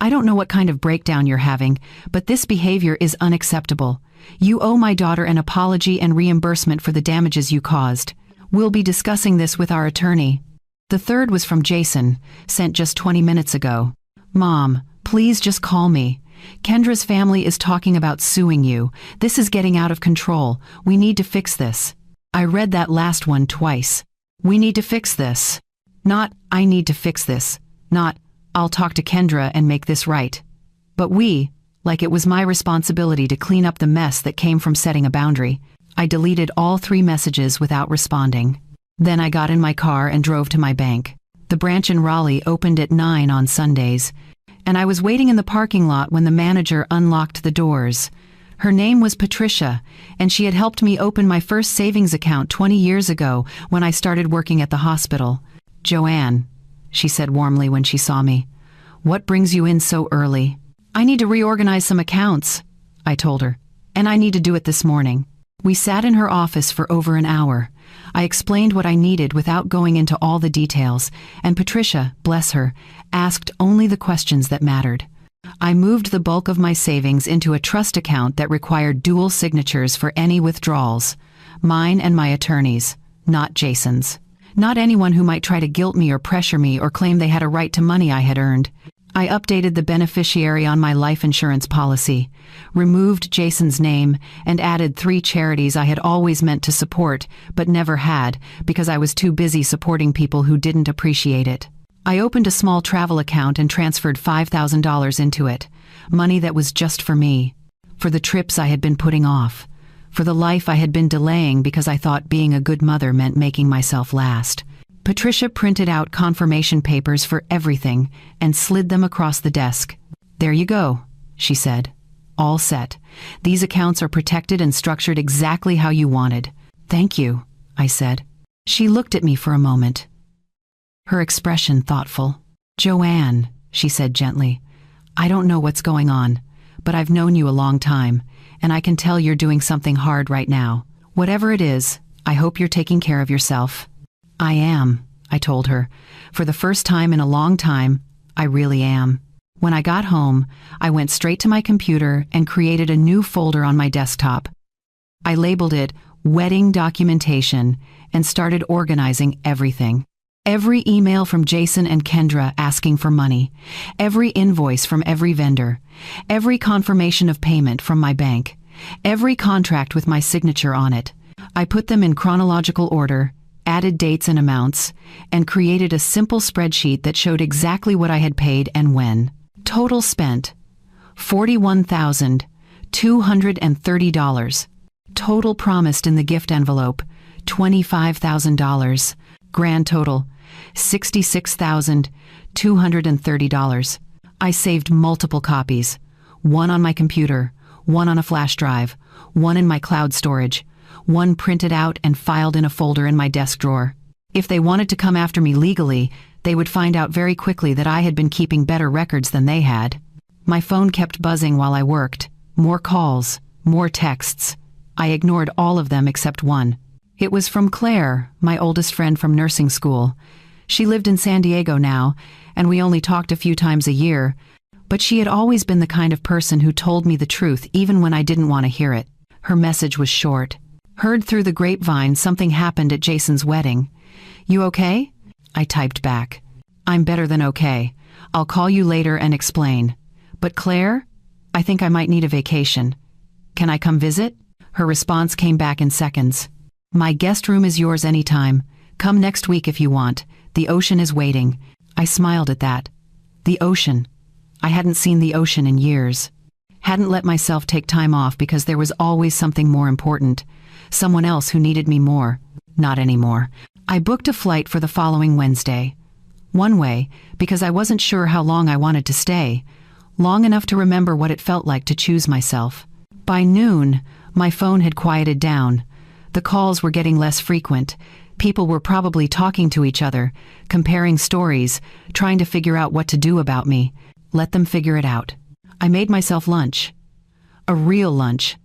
I don't know what kind of breakdown you're having, but this behavior is unacceptable. You owe my daughter an apology and reimbursement for the damages you caused. We'll be discussing this with our attorney. The third was from Jason, sent just 20 minutes ago. Mom, please just call me. Kendra's family is talking about suing you. This is getting out of control. We need to fix this. I read that last one twice. We need to fix this. Not, I need to fix this. Not, I'll talk to Kendra and make this right. But we, like it was my responsibility to clean up the mess that came from setting a boundary. I deleted all 3 messages without responding. Then I got in my car and drove to my bank. The branch in Raleigh opened at 9 on Sundays, and I was waiting in the parking lot when the manager unlocked the doors. Her name was Patricia, and she had helped me open my first savings account 20 years ago when I started working at the hospital. Joanne, she said warmly when she saw me, what brings you in so early? I need to reorganize some accounts, I told her, and I need to do it this morning. We sat in her office for over an hour. I explained what I needed without going into all the details, and Patricia, bless her, asked only the questions that mattered. I moved the bulk of my savings into a trust account that required dual signatures for any withdrawals, mine and my attorney's, not Jason's. Not anyone who might try to guilt me or pressure me or claim they had a right to money I had earned. I updated the beneficiary on my life insurance policy, removed Jason's name, and added 3 charities I had always meant to support but never had because I was too busy supporting people who didn't appreciate it. I opened a small travel account and transferred $5,000 into it, money that was just for me, for the trips I had been putting off, for the life I had been delaying because I thought being a good mother meant making myself last. Patricia printed out confirmation papers for everything and slid them across the desk. There you go, she said. All set. These accounts are protected and structured exactly how you wanted. Thank you, I said. She looked at me for a moment, her expression thoughtful. Joanne, she said gently, I don't know what's going on, but I've known you a long time, and I can tell you're doing something hard right now. Whatever it is, I hope you're taking care of yourself. I am, I told her. For the first time in a long time, I really am. When I got home, I went straight to my computer and created a new folder on my desktop. I labeled it Wedding Documentation and started organizing everything. Every email from Jason and Kendra asking for money, every invoice from every vendor, every confirmation of payment from my bank, every contract with my signature on it. I put them in chronological order, added dates and amounts, and created a simple spreadsheet that showed exactly what I had paid and when. Total spent, $41,230. Total promised in the gift envelope, $25,000. Grand total, $66,230. I saved multiple copies, one on my computer, one on a flash drive, one in my cloud storage, one printed out and filed in a folder in my desk drawer. If they wanted to come after me legally, they would find out very quickly that I had been keeping better records than they had. My phone kept buzzing while I worked. More calls, more texts. I ignored all of them except one. It was from Claire, my oldest friend from nursing school. She lived in San Diego now, and we only talked a few times a year, but she had always been the kind of person who told me the truth even when I didn't want to hear it. Her message was short. Heard through the grapevine something happened at Jason's wedding. You okay? I typed back. I'm better than okay. I'll call you later and explain. But Claire? I think I might need a vacation. Can I come visit? Her response came back in seconds. My guest room is yours anytime. Come next week if you want. The ocean is waiting. I smiled at that. The ocean. I hadn't seen the ocean in years. Hadn't let myself take time off because there was always something more important. Someone else who needed me more. Not anymore. I booked a flight for the following Wednesday. One way, because I wasn't sure how long I wanted to stay. Long enough to remember what it felt like to choose myself. By noon, my phone had quieted down. The calls were getting less frequent. People were probably talking to each other, comparing stories, trying to figure out what to do about me. Let them figure it out. I made myself lunch. A real lunch.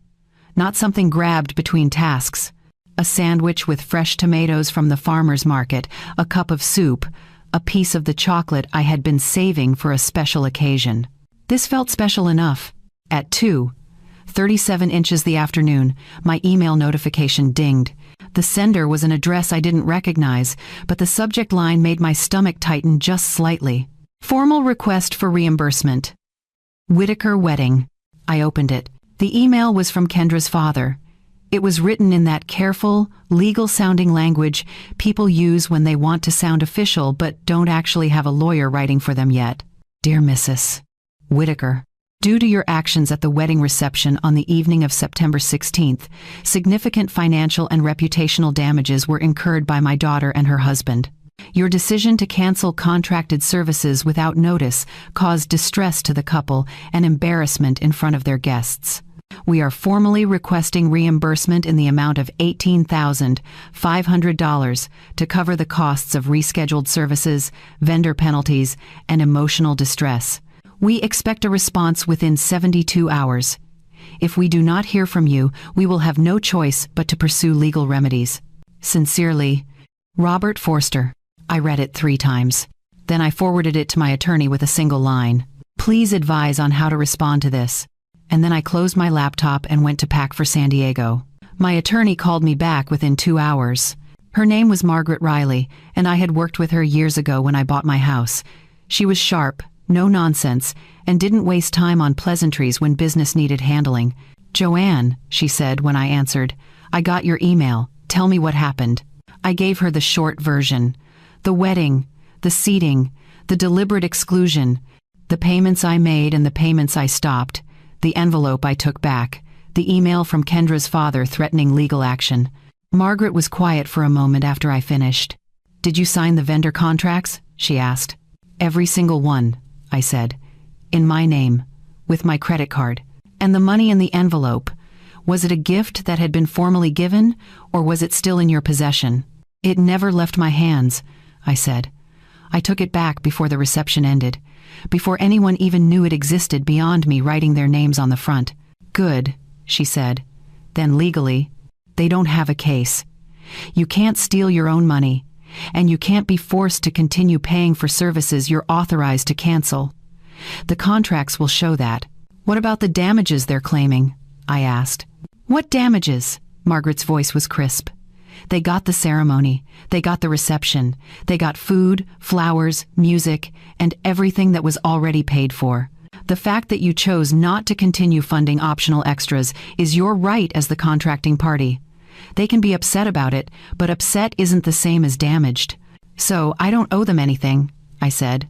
Not something grabbed between tasks. A sandwich with fresh tomatoes from the farmer's market, a cup of soup, a piece of the chocolate I had been saving for a special occasion. This felt special enough. At 2:37 the afternoon, my email notification dinged. The sender was an address I didn't recognize, but the subject line made my stomach tighten just slightly. Formal request for reimbursement. Whitaker Wedding. I opened it. The email was from Kendra's father. It was written in that careful, legal-sounding language people use when they want to sound official but don't actually have a lawyer writing for them yet. Dear Mrs. Whitaker, due to your actions at the wedding reception on the evening of September 16th, significant financial and reputational damages were incurred by my daughter and her husband. Your decision to cancel contracted services without notice caused distress to the couple and embarrassment in front of their guests. We are formally requesting reimbursement in the amount of $18,500 to cover the costs of rescheduled services, vendor penalties, and emotional distress. We expect a response within 72 hours. If we do not hear from you, we will have no choice but to pursue legal remedies. Sincerely, Robert Forster. I read it 3 times. Then I forwarded it to my attorney with a single line. Please advise on how to respond to this. And then I closed my laptop and went to pack for San Diego. My attorney called me back within 2 hours. Her name was Margaret Riley, and I had worked with her years ago when I bought my house. She was sharp, no nonsense, and didn't waste time on pleasantries when business needed handling. Joanne, she said when I answered, I got your email. Tell me what happened. I gave her the short version. The wedding, the seating, the deliberate exclusion, the payments I made and the payments I stopped, the envelope I took back, the email from Kendra's father threatening legal action. Margaret was quiet for a moment after I finished. Did you sign the vendor contracts? She asked. Every single one, I said. In my name, with my credit card. And the money in the envelope, was it a gift that had been formally given, or was it still in your possession? It never left my hands, I said. I took it back before the reception ended, before anyone even knew it existed beyond me writing their names on the front. Good, she said. Then legally, they don't have a case. You can't steal your own money, and you can't be forced to continue paying for services you're authorized to cancel. The contracts will show that. What about the damages they're claiming? I asked. What damages? Margaret's voice was crisp. They got the ceremony, they got the reception, they got food, flowers, music, and everything that was already paid for. The fact that you chose not to continue funding optional extras is your right as the contracting party. They can be upset about it, but upset isn't the same as damaged. So I don't owe them anything, I said.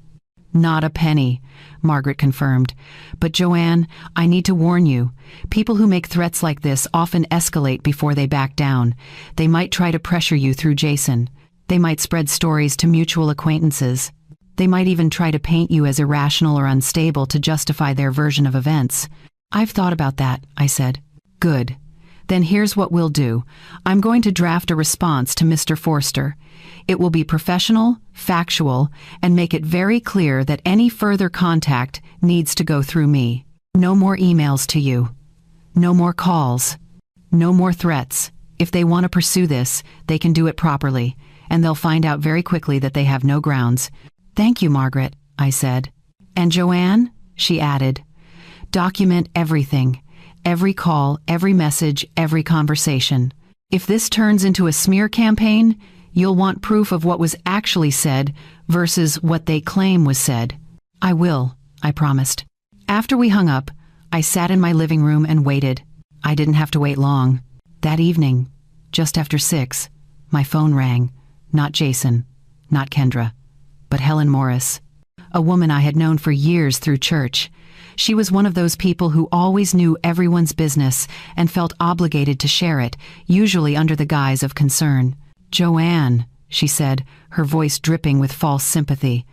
Not a penny, Margaret confirmed. But Joanne, I need to warn you. People who make threats like this often escalate before they back down. They might try to pressure you through Jason. They might spread stories to mutual acquaintances. They might even try to paint you as irrational or unstable to justify their version of events. I've thought about that, I said. Good. Then here's what we'll do. I'm going to draft a response to Mr. Forster. It will be professional, factual, and make it very clear that any further contact needs to go through me. No more emails to you. No more calls. No more threats. If they want to pursue this, they can do it properly, and they'll find out very quickly that they have no grounds. Thank you, Margaret, I said. And Joanne, she added, document everything. Every call, every message, every conversation. If this turns into a smear campaign, you'll want proof of what was actually said versus what they claim was said. I will, I promised. After we hung up, I sat in my living room and waited. I didn't have to wait long. That evening, just after 6, my phone rang. Not Jason, not Kendra, but Helen Morris, a woman I had known for years through church. She was one of those people who always knew everyone's business and felt obligated to share it, usually under the guise of concern. "Joanne," she said, her voice dripping with false sympathy.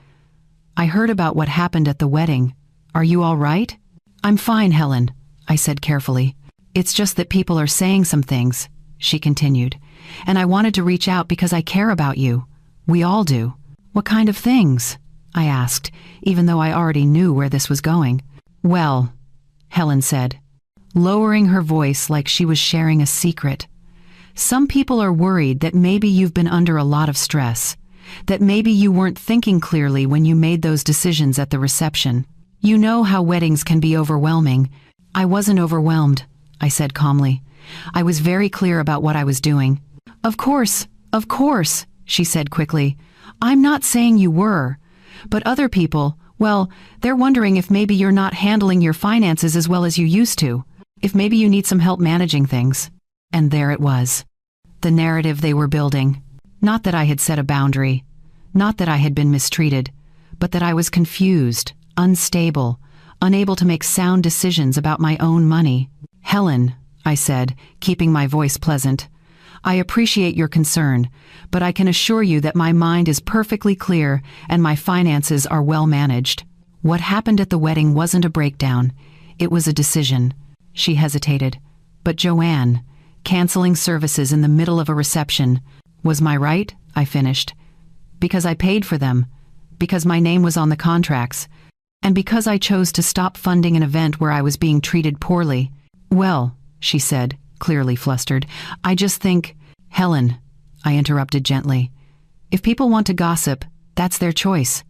"I heard about what happened at the wedding. Are you all right?" "I'm fine, Helen," I said carefully. "It's just that people are saying some things," she continued, "and I wanted to reach out because I care about you. We all do." "What kind of things?" I asked, even though I already knew where this was going. "Well," Helen said, lowering her voice like she was sharing a secret. "Some people are worried that maybe you've been under a lot of stress, that maybe you weren't thinking clearly when you made those decisions at the reception. You know how weddings can be overwhelming." "I wasn't overwhelmed," I said calmly. "I was very clear about what I was doing." Of course," she said quickly. "I'm not saying you were. But other people, well, they're wondering if maybe you're not handling your finances as well as you used to. If maybe you need some help managing things." And there it was. The narrative they were building. Not that I had set a boundary. Not that I had been mistreated. But that I was confused, unstable, unable to make sound decisions about my own money. "Helen," I said, keeping my voice pleasant, "I appreciate your concern, but I can assure you that my mind is perfectly clear and my finances are well managed. What happened at the wedding wasn't a breakdown. It was a decision." She hesitated. "But Joanne, canceling services in the middle of a reception, was my right?" I finished. "Because I paid for them, because my name was on the contracts, and because I chose to stop funding an event where I was being treated poorly." "Well," she said, clearly flustered, "I just think—" "Helen," I interrupted gently, "if people want to gossip, that's their choice,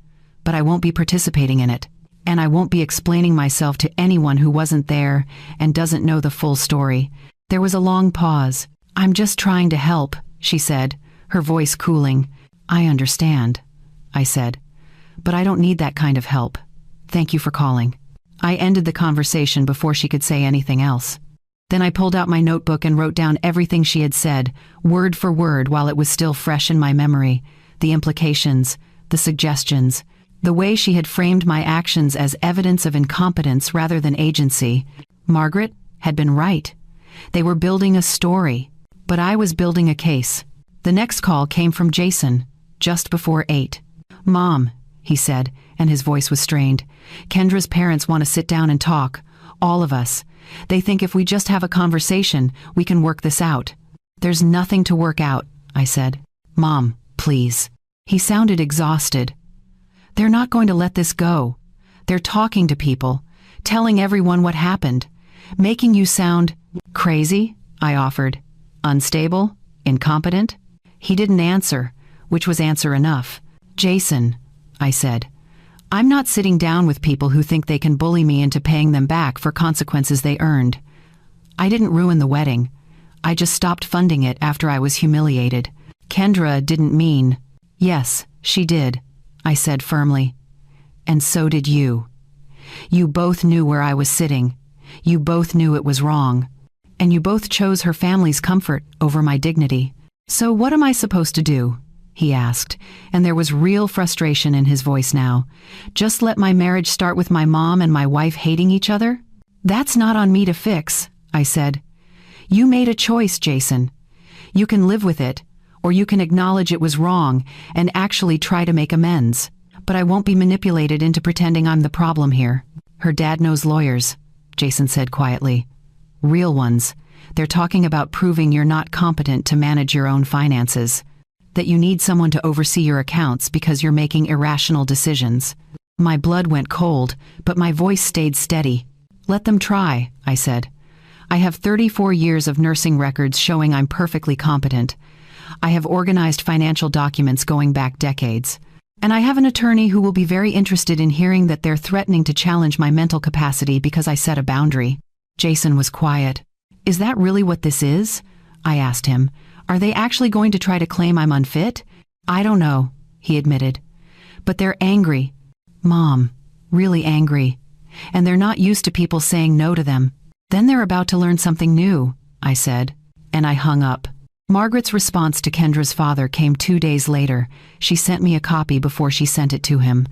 but I won't be participating in it, and I won't be explaining myself to anyone who wasn't there and doesn't know the full story." There was a long pause. "I'm just trying to help," she said, her voice cooling. "I understand," I said, "but I don't need that kind of help. Thank you for calling." I ended the conversation before she could say anything else. Then I pulled out my notebook and wrote down everything she had said, word for word, while it was still fresh in my memory. The implications, the suggestions, the way she had framed my actions as evidence of incompetence rather than agency. Margaret had been right. They were building a story, but I was building a case. The next call came from Jason, just before 8. "Mom," he said, and his voice was strained, "Kendra's parents want to sit down and talk. All of us. They think if we just have a conversation, we can work this out." "There's nothing to work out," I said. "Mom, please." He sounded exhausted. "They're not going to let this go. They're talking to people, telling everyone what happened, making you sound crazy," I offered. "Unstable? Incompetent?" He didn't answer, which was answer enough. "Jason," I said, "I'm not sitting down with people who think they can bully me into paying them back for consequences they earned. I didn't ruin the wedding. I just stopped funding it after I was humiliated. Kendra didn't mean—" "Yes, she did," I said firmly. "And so did you. You both knew where I was sitting. You both knew it was wrong. And you both chose her family's comfort over my dignity. So what am I supposed to do?" he asked, and there was real frustration in his voice now. "Just let my marriage start with my mom and my wife hating each other? That's not on me to fix," I said. "You made a choice, Jason. You can live with it, or you can acknowledge it was wrong and actually try to make amends. But I won't be manipulated into pretending I'm the problem here." "Her dad knows lawyers," Jason said quietly. "Real ones. They're talking about proving you're not competent to manage your own finances, that you need someone to oversee your accounts because you're making irrational decisions." My blood went cold, but my voice stayed steady. "Let them try," I said. "I have 34 years of nursing records showing I'm perfectly competent. I have organized financial documents going back decades. And I have an attorney who will be very interested in hearing that they're threatening to challenge my mental capacity because I set a boundary." Jason was quiet. "Is that really what this is?" I asked him. "Are they actually going to try to claim I'm unfit?" "I don't know," he admitted. "But they're angry. Mom, really angry. And they're not used to people saying no to them. Then they're about to learn something new," I said, and I hung up. Margaret's response to Kendra's father came 2 days later. She sent me a copy before she sent it to him.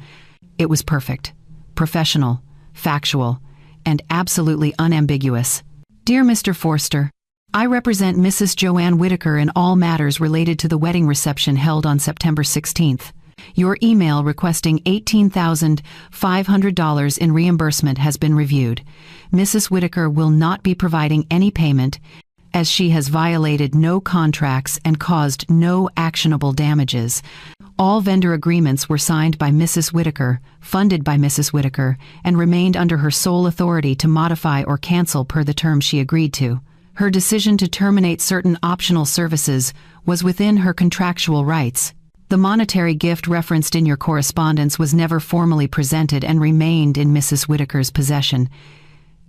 It was perfect, professional, factual, and absolutely unambiguous. "Dear Mr. Forster, I represent Mrs. Joanne Whitaker in all matters related to the wedding reception held on September 16th. Your email requesting $18,500 in reimbursement has been reviewed. Mrs. Whitaker will not be providing any payment as she has violated no contracts and caused no actionable damages. All vendor agreements were signed by Mrs. Whitaker, funded by Mrs. Whitaker, and remained under her sole authority to modify or cancel per the terms she agreed to. Her decision to terminate certain optional services was within her contractual rights. The monetary gift referenced in your correspondence was never formally presented and remained in Mrs. Whitaker's possession.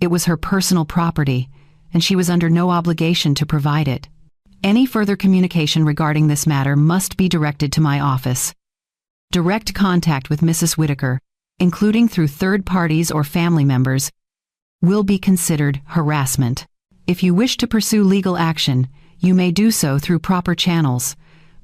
It was her personal property, and she was under no obligation to provide it. Any further communication regarding this matter must be directed to my office. Direct contact with Mrs. Whitaker, including through third parties or family members, will be considered harassment. If you wish to pursue legal action, you may do so through proper channels.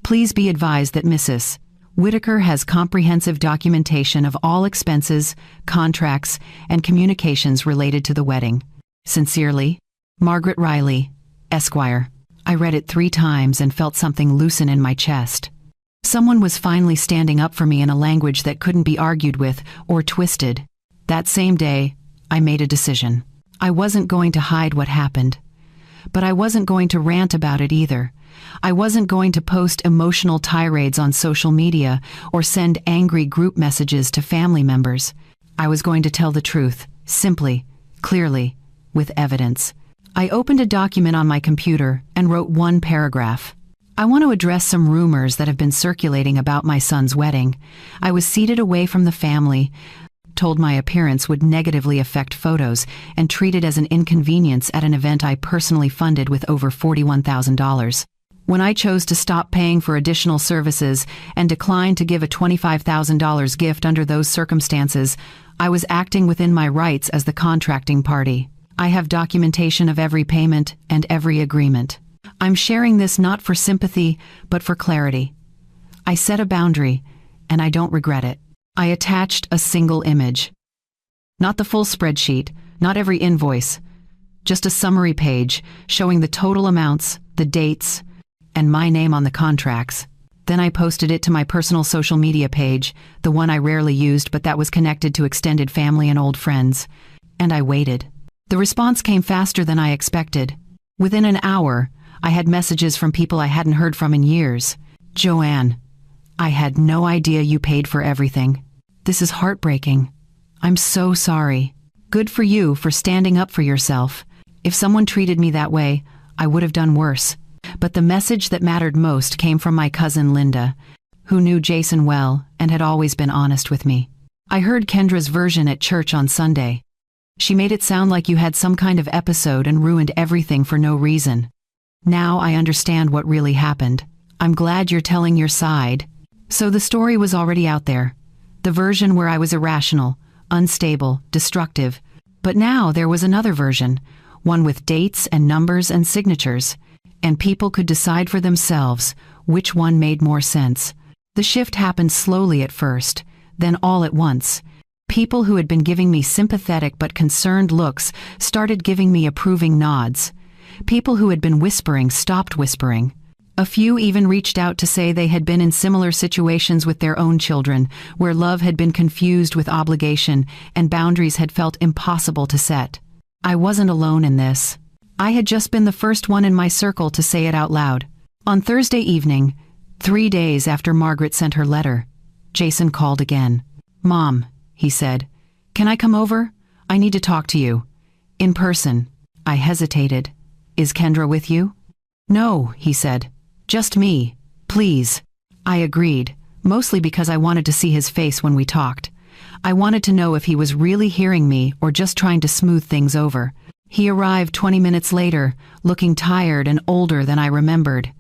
Please be advised that Mrs. Whitaker has comprehensive documentation of all expenses, contracts, and communications related to the wedding. Sincerely, Margaret Riley, Esquire." I read it 3 times and felt something loosen in my chest. Someone was finally standing up for me in a language that couldn't be argued with or twisted. That same day, I made a decision. I wasn't going to hide what happened. But I wasn't going to rant about it either. I wasn't going to post emotional tirades on social media or send angry group messages to family members. I was going to tell the truth, simply, clearly, with evidence. I opened a document on my computer and wrote 1 paragraph. "I want to address some rumors that have been circulating about my son's wedding. I was seated away from the family, told my appearance would negatively affect photos, and treated as an inconvenience at an event I personally funded with over $41,000. When I chose to stop paying for additional services and declined to give a $25,000 gift under those circumstances, I was acting within my rights as the contracting party. I have documentation of every payment and every agreement. I'm sharing this not for sympathy, but for clarity. I set a boundary, and I don't regret it. I attached a single image. Not the full spreadsheet, not every invoice, just a summary page showing the total amounts, the dates, and my name on the contracts. Then I posted it to my personal social media page, the one I rarely used but that was connected to extended family and old friends. And I waited. The response came faster than I expected. Within an hour, I had messages from people I hadn't heard from in years. "Joanne, I had no idea you paid for everything. This is heartbreaking. I'm so sorry. Good for you for standing up for yourself. If someone treated me that way, I would have done worse." But the message that mattered most came from my cousin Linda, who knew Jason well and had always been honest with me. "I heard Kendra's version at church on Sunday. She made it sound like you had some kind of episode and ruined everything for no reason. Now I understand what really happened. I'm glad you're telling your side." So the story was already out there. The version where I was irrational, unstable, destructive. But now there was another version, one with dates and numbers and signatures. And people could decide for themselves which one made more sense. The shift happened slowly at first, then all at once. People who had been giving me sympathetic but concerned looks started giving me approving nods. People who had been whispering stopped whispering. A few even reached out to say they had been in similar situations with their own children, where love had been confused with obligation and boundaries had felt impossible to set. I wasn't alone in this. I had just been the first one in my circle to say it out loud. On Thursday evening, 3 days after Margaret sent her letter, Jason called again. "Mom," he said, "can I come over? I need to talk to you. In person." I hesitated. "Is Kendra with you?" "No," he said. "Just me. Please." I agreed, mostly because I wanted to see his face when we talked. I wanted to know if he was really hearing me or just trying to smooth things over. He arrived 20 minutes later, looking tired and older than I remembered.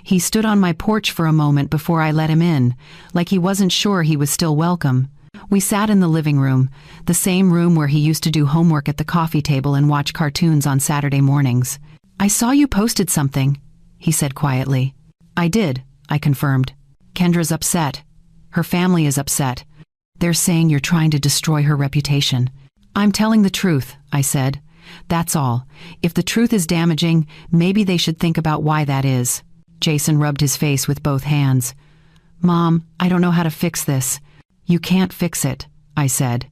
He stood on my porch for a moment before I let him in, like he wasn't sure he was still welcome. We sat in the living room, the same room where he used to do homework at the coffee table and watch cartoons on Saturday mornings. "I saw you posted something," he said quietly. "I did," I confirmed. "Kendra's upset. Her family is upset. They're saying you're trying to destroy her reputation." "I'm telling the truth," I said. "That's all. If the truth is damaging, maybe they should think about why that is." Jason rubbed his face with both hands. "Mom, I don't know how to fix this." "You can't fix it," I said.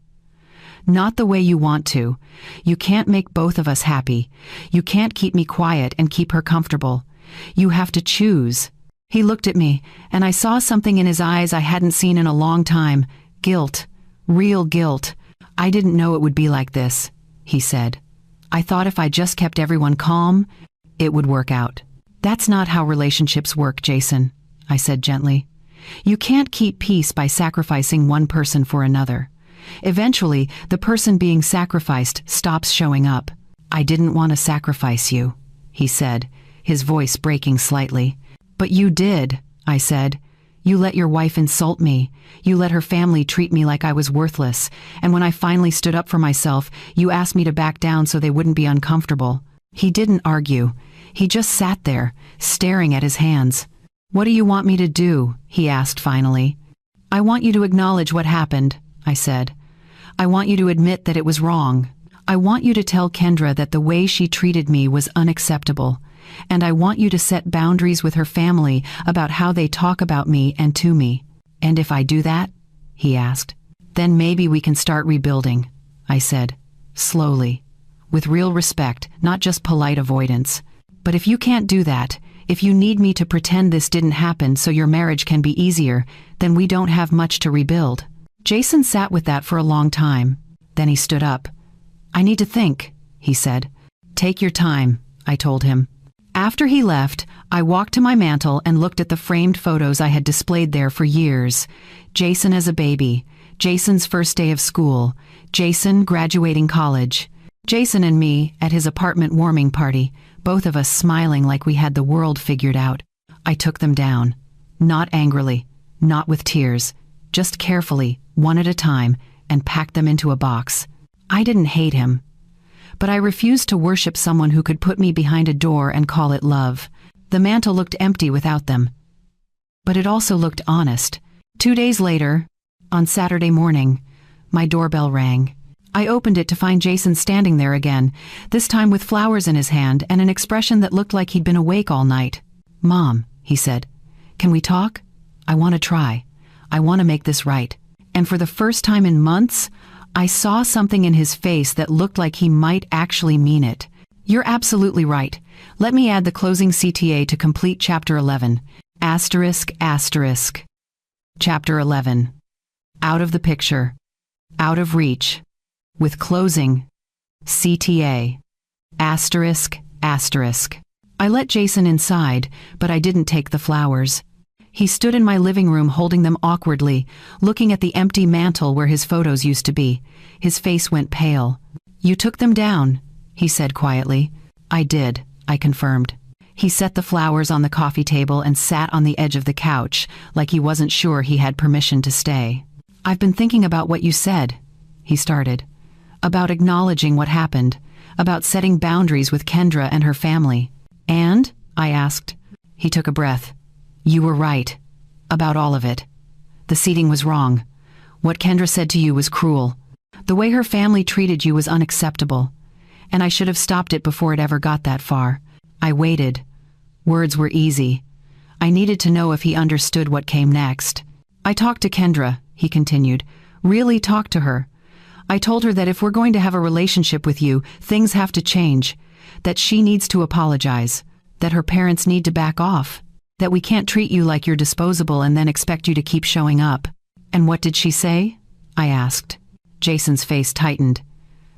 "Not the way you want to. You can't make both of us happy. You can't keep me quiet and keep her comfortable. You have to choose." He looked at me, and I saw something in his eyes I hadn't seen in a long time. Guilt. Real guilt. "I didn't know it would be like this," he said. "I thought if I just kept everyone calm, it would work out." "That's not how relationships work, Jason," I said gently. "You can't keep peace by sacrificing one person for another. Eventually, the person being sacrificed stops showing up." "I didn't want to sacrifice you," he said, his voice breaking slightly. "But you did," I said. "You let your wife insult me. You let her family treat me like I was worthless. And when I finally stood up for myself, you asked me to back down so they wouldn't be uncomfortable." He didn't argue. He just sat there, staring at his hands. "What do you want me to do?" he asked finally. "I want you to acknowledge what happened," I said. "I want you to admit that it was wrong. I want you to tell Kendra that the way she treated me was unacceptable. And I want you to set boundaries with her family about how they talk about me and to me." "And if I do that?" he asked. "Then maybe we can start rebuilding," I said, slowly, with real respect, not just polite avoidance. "But if you can't do that, if you need me to pretend this didn't happen so your marriage can be easier, then we don't have much to rebuild." Jason sat with that for a long time. Then he stood up. "I need to think," he said. "Take your time," I told him. After he left, I walked to my mantel and looked at the framed photos I had displayed there for years. Jason as a baby, Jason's first day of school, Jason graduating college, Jason and me at his apartment warming party, both of us smiling like we had the world figured out. I took them down. Not angrily, not with tears, just carefully, one at a time, and packed them into a box. I didn't hate him. But I refused to worship someone who could put me behind a door and call it love. The mantle looked empty without them. But it also looked honest. 2 days later, on Saturday morning, my doorbell rang. I opened it to find Jason standing there again, this time with flowers in his hand and an expression that looked like he'd been awake all night. "Mom," he said, "can we talk? I want to try. I want to make this right." And for the first time in months, I saw something in his face that looked like he might actually mean it. "You're absolutely right. Let me add the closing CTA to complete Chapter 11. Asterisk, asterisk. Chapter 11. Out of the picture. Out of reach. With closing. CTA. Asterisk, asterisk." I let Jason inside, but I didn't take the flowers. He stood in my living room holding them awkwardly, looking at the empty mantel where his photos used to be. His face went pale. "You took them down," he said quietly. "I did," I confirmed. He set the flowers on the coffee table and sat on the edge of the couch, like he wasn't sure he had permission to stay. "I've been thinking about what you said," he started. "About acknowledging what happened, about setting boundaries with Kendra and her family." "And?" I asked. He took a breath. "You were right. About all of it. The seating was wrong. What Kendra said to you was cruel. The way her family treated you was unacceptable. And I should have stopped it before it ever got that far. I waited. Words were easy. I needed to know if he understood what came next. I talked to Kendra," he continued. "Really talked to her. I told her that if we're going to have a relationship with you, things have to change. That she needs to apologize. That her parents need to back off. That we can't treat you like you're disposable and then expect you to keep showing up." "And what did she say?" I asked. Jason's face tightened.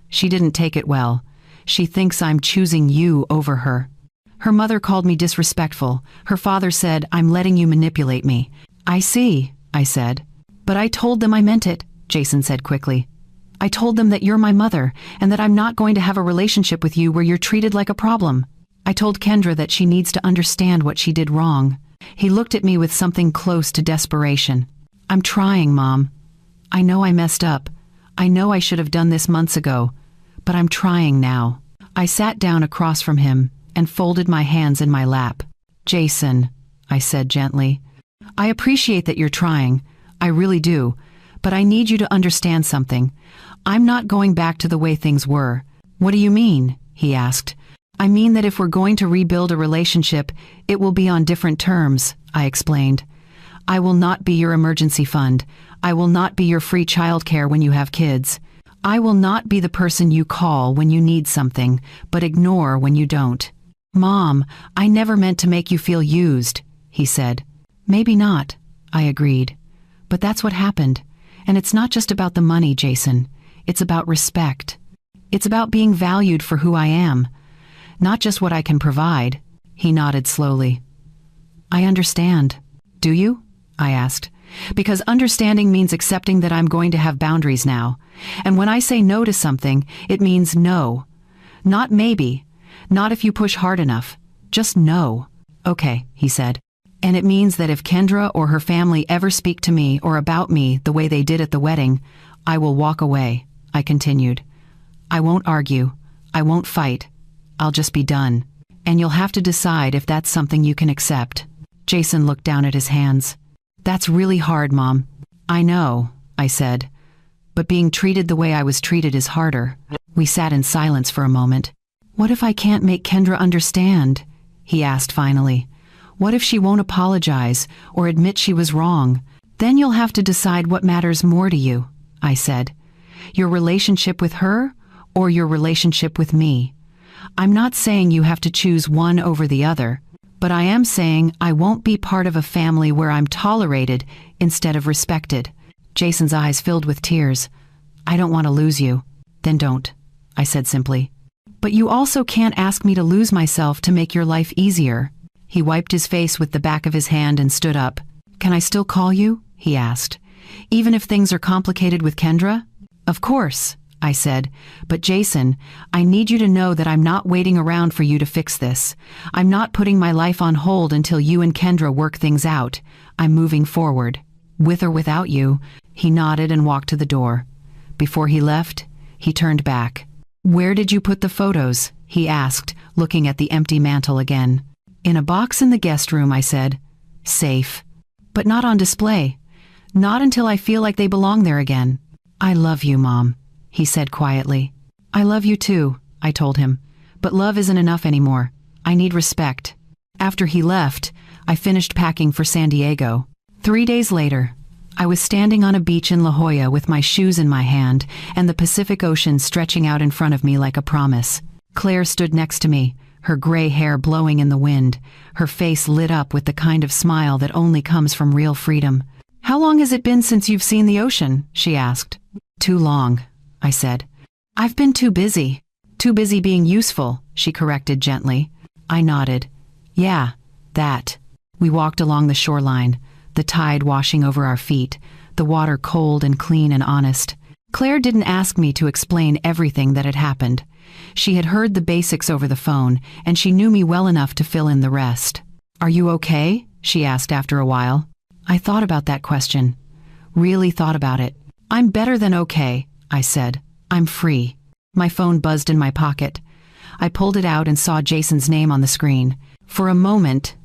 "She didn't take it well. She thinks I'm choosing you over her. Her mother called me disrespectful. Her father said, 'I'm letting you manipulate me.'" "I see," I said. "But I told them I meant it," Jason said quickly. I told them that you're my mother and that I'm not going to have a relationship with you where you're treated like a problem. I told Kendra that she needs to understand what she did wrong. He looked at me with something close to desperation. I'm trying, Mom. I know I messed up. I know I should have done this months ago, but I'm trying now. I sat down across from him and folded my hands in my lap. Jason, I said gently, I appreciate that you're trying. I really do. But I need you to understand something. I'm not going back to the way things were. What do you mean? He asked. I mean that if we're going to rebuild a relationship, it will be on different terms, I explained. I will not be your emergency fund. I will not be your free childcare when you have kids. I will not be the person you call when you need something, but ignore when you don't. Mom, I never meant to make you feel used, he said. Maybe not, I agreed. But that's what happened. And it's not just about the money, Jason. It's about respect. It's about being valued for who I am, not just what I can provide. He nodded slowly. I understand. Do you? I asked. Because understanding means accepting that I'm going to have boundaries now. And when I say no to something, it means no. Not maybe. Not if you push hard enough. Just no. Okay, he said. And it means that if Kendra or her family ever speak to me or about me the way they did at the wedding, I will walk away, I continued. I won't argue. I won't fight. I'll just be done. And you'll have to decide if that's something you can accept. Jason looked down at his hands. That's really hard, Mom. I know, I said. But being treated the way I was treated is harder. We sat in silence for a moment. What if I can't make Kendra understand? He asked finally. What if she won't apologize or admit she was wrong? Then you'll have to decide what matters more to you, I said. Your relationship with her or your relationship with me? I'm not saying you have to choose one over the other, but I am saying I won't be part of a family where I'm tolerated instead of respected. Jason's eyes filled with tears. I don't want to lose you. Then don't, I said simply. But you also can't ask me to lose myself to make your life easier. He wiped his face with the back of his hand and stood up. Can I still call you? He asked. Even if things are complicated with Kendra? Of course, I said. But Jason, I need you to know that I'm not waiting around for you to fix this. I'm not putting my life on hold until you and Kendra work things out. I'm moving forward. With or without you. He nodded and walked to the door. Before he left, he turned back. Where did you put the photos? He asked, looking at the empty mantel again. In a box in the guest room, I said. Safe. But not on display. Not until I feel like they belong there again. I love you, Mom, he said quietly. I love you too, I told him. But love isn't enough anymore. I need respect. After he left, I finished packing for San Diego. 3 days later, I was standing on a beach in La Jolla with my shoes in my hand and the Pacific Ocean stretching out in front of me like a promise. Claire stood next to me, her gray hair blowing in the wind, her face lit up with the kind of smile that only comes from real freedom. How long has it been since you've seen the ocean? She asked. Too long, I said. I've been too busy. Too busy being useful, she corrected gently. I nodded. Yeah, that. We walked along the shoreline, the tide washing over our feet, the water cold and clean and honest. Claire didn't ask me to explain everything that had happened. She had heard the basics over the phone, and she knew me well enough to fill in the rest. Are you okay? She asked after a while. I thought about that question. Really thought about it. I'm better than okay, I said. I'm free. My phone buzzed in my pocket. I pulled it out and saw Jason's name on the screen. For a moment,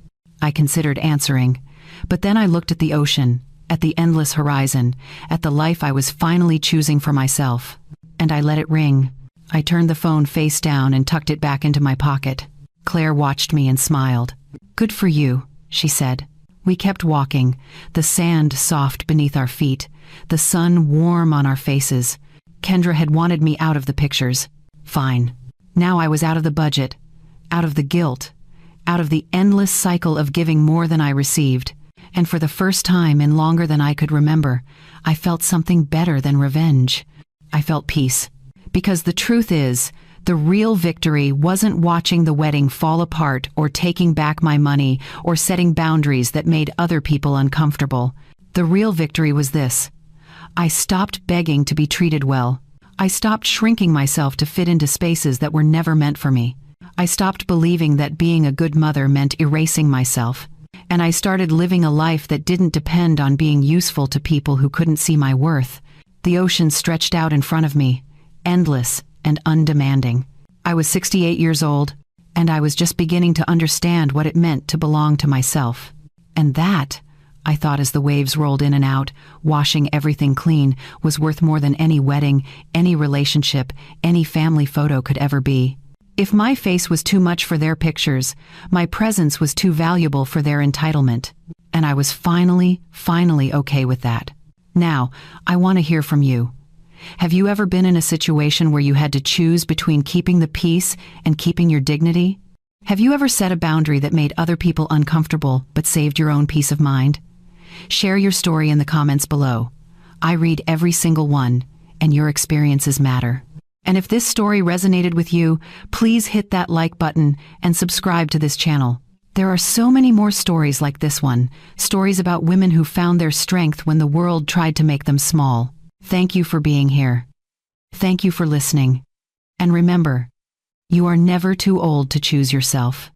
I considered answering. But then I looked at the ocean, at the endless horizon, at the life I was finally choosing for myself. And I let it ring. I turned the phone face down and tucked it back into my pocket. Claire watched me and smiled. Good for you, she said. We kept walking, the sand soft beneath our feet, the sun warm on our faces. Kendra had wanted me out of the pictures. Fine. Now I was out of the budget, out of the guilt, out of the endless cycle of giving more than I received. And for the first time in longer than I could remember, I felt something better than revenge. I felt peace. Because the truth is, the real victory wasn't watching the wedding fall apart or taking back my money or setting boundaries that made other people uncomfortable. The real victory was this. I stopped begging to be treated well. I stopped shrinking myself to fit into spaces that were never meant for me. I stopped believing that being a good mother meant erasing myself. And I started living a life that didn't depend on being useful to people who couldn't see my worth. The ocean stretched out in front of me, endless and undemanding. I was 68 years old, and I was just beginning to understand what it meant to belong to myself. And that, I thought as the waves rolled in and out, washing everything clean, was worth more than any wedding, any relationship, any family photo could ever be. If my face was too much for their pictures, my presence was too valuable for their entitlement. And I was finally okay with that. Now, I want to hear from you. Have you ever been in a situation where you had to choose between keeping the peace and keeping your dignity? Have you ever set a boundary that made other people uncomfortable but saved your own peace of mind? Share your story in the comments below. I read every single one, and your experiences matter. And if this story resonated with you, please hit that like button and subscribe to this channel. There are so many more stories like this one, stories about women who found their strength when the world tried to make them small. Thank you for being here. Thank you for listening. And remember, you are never too old to choose yourself.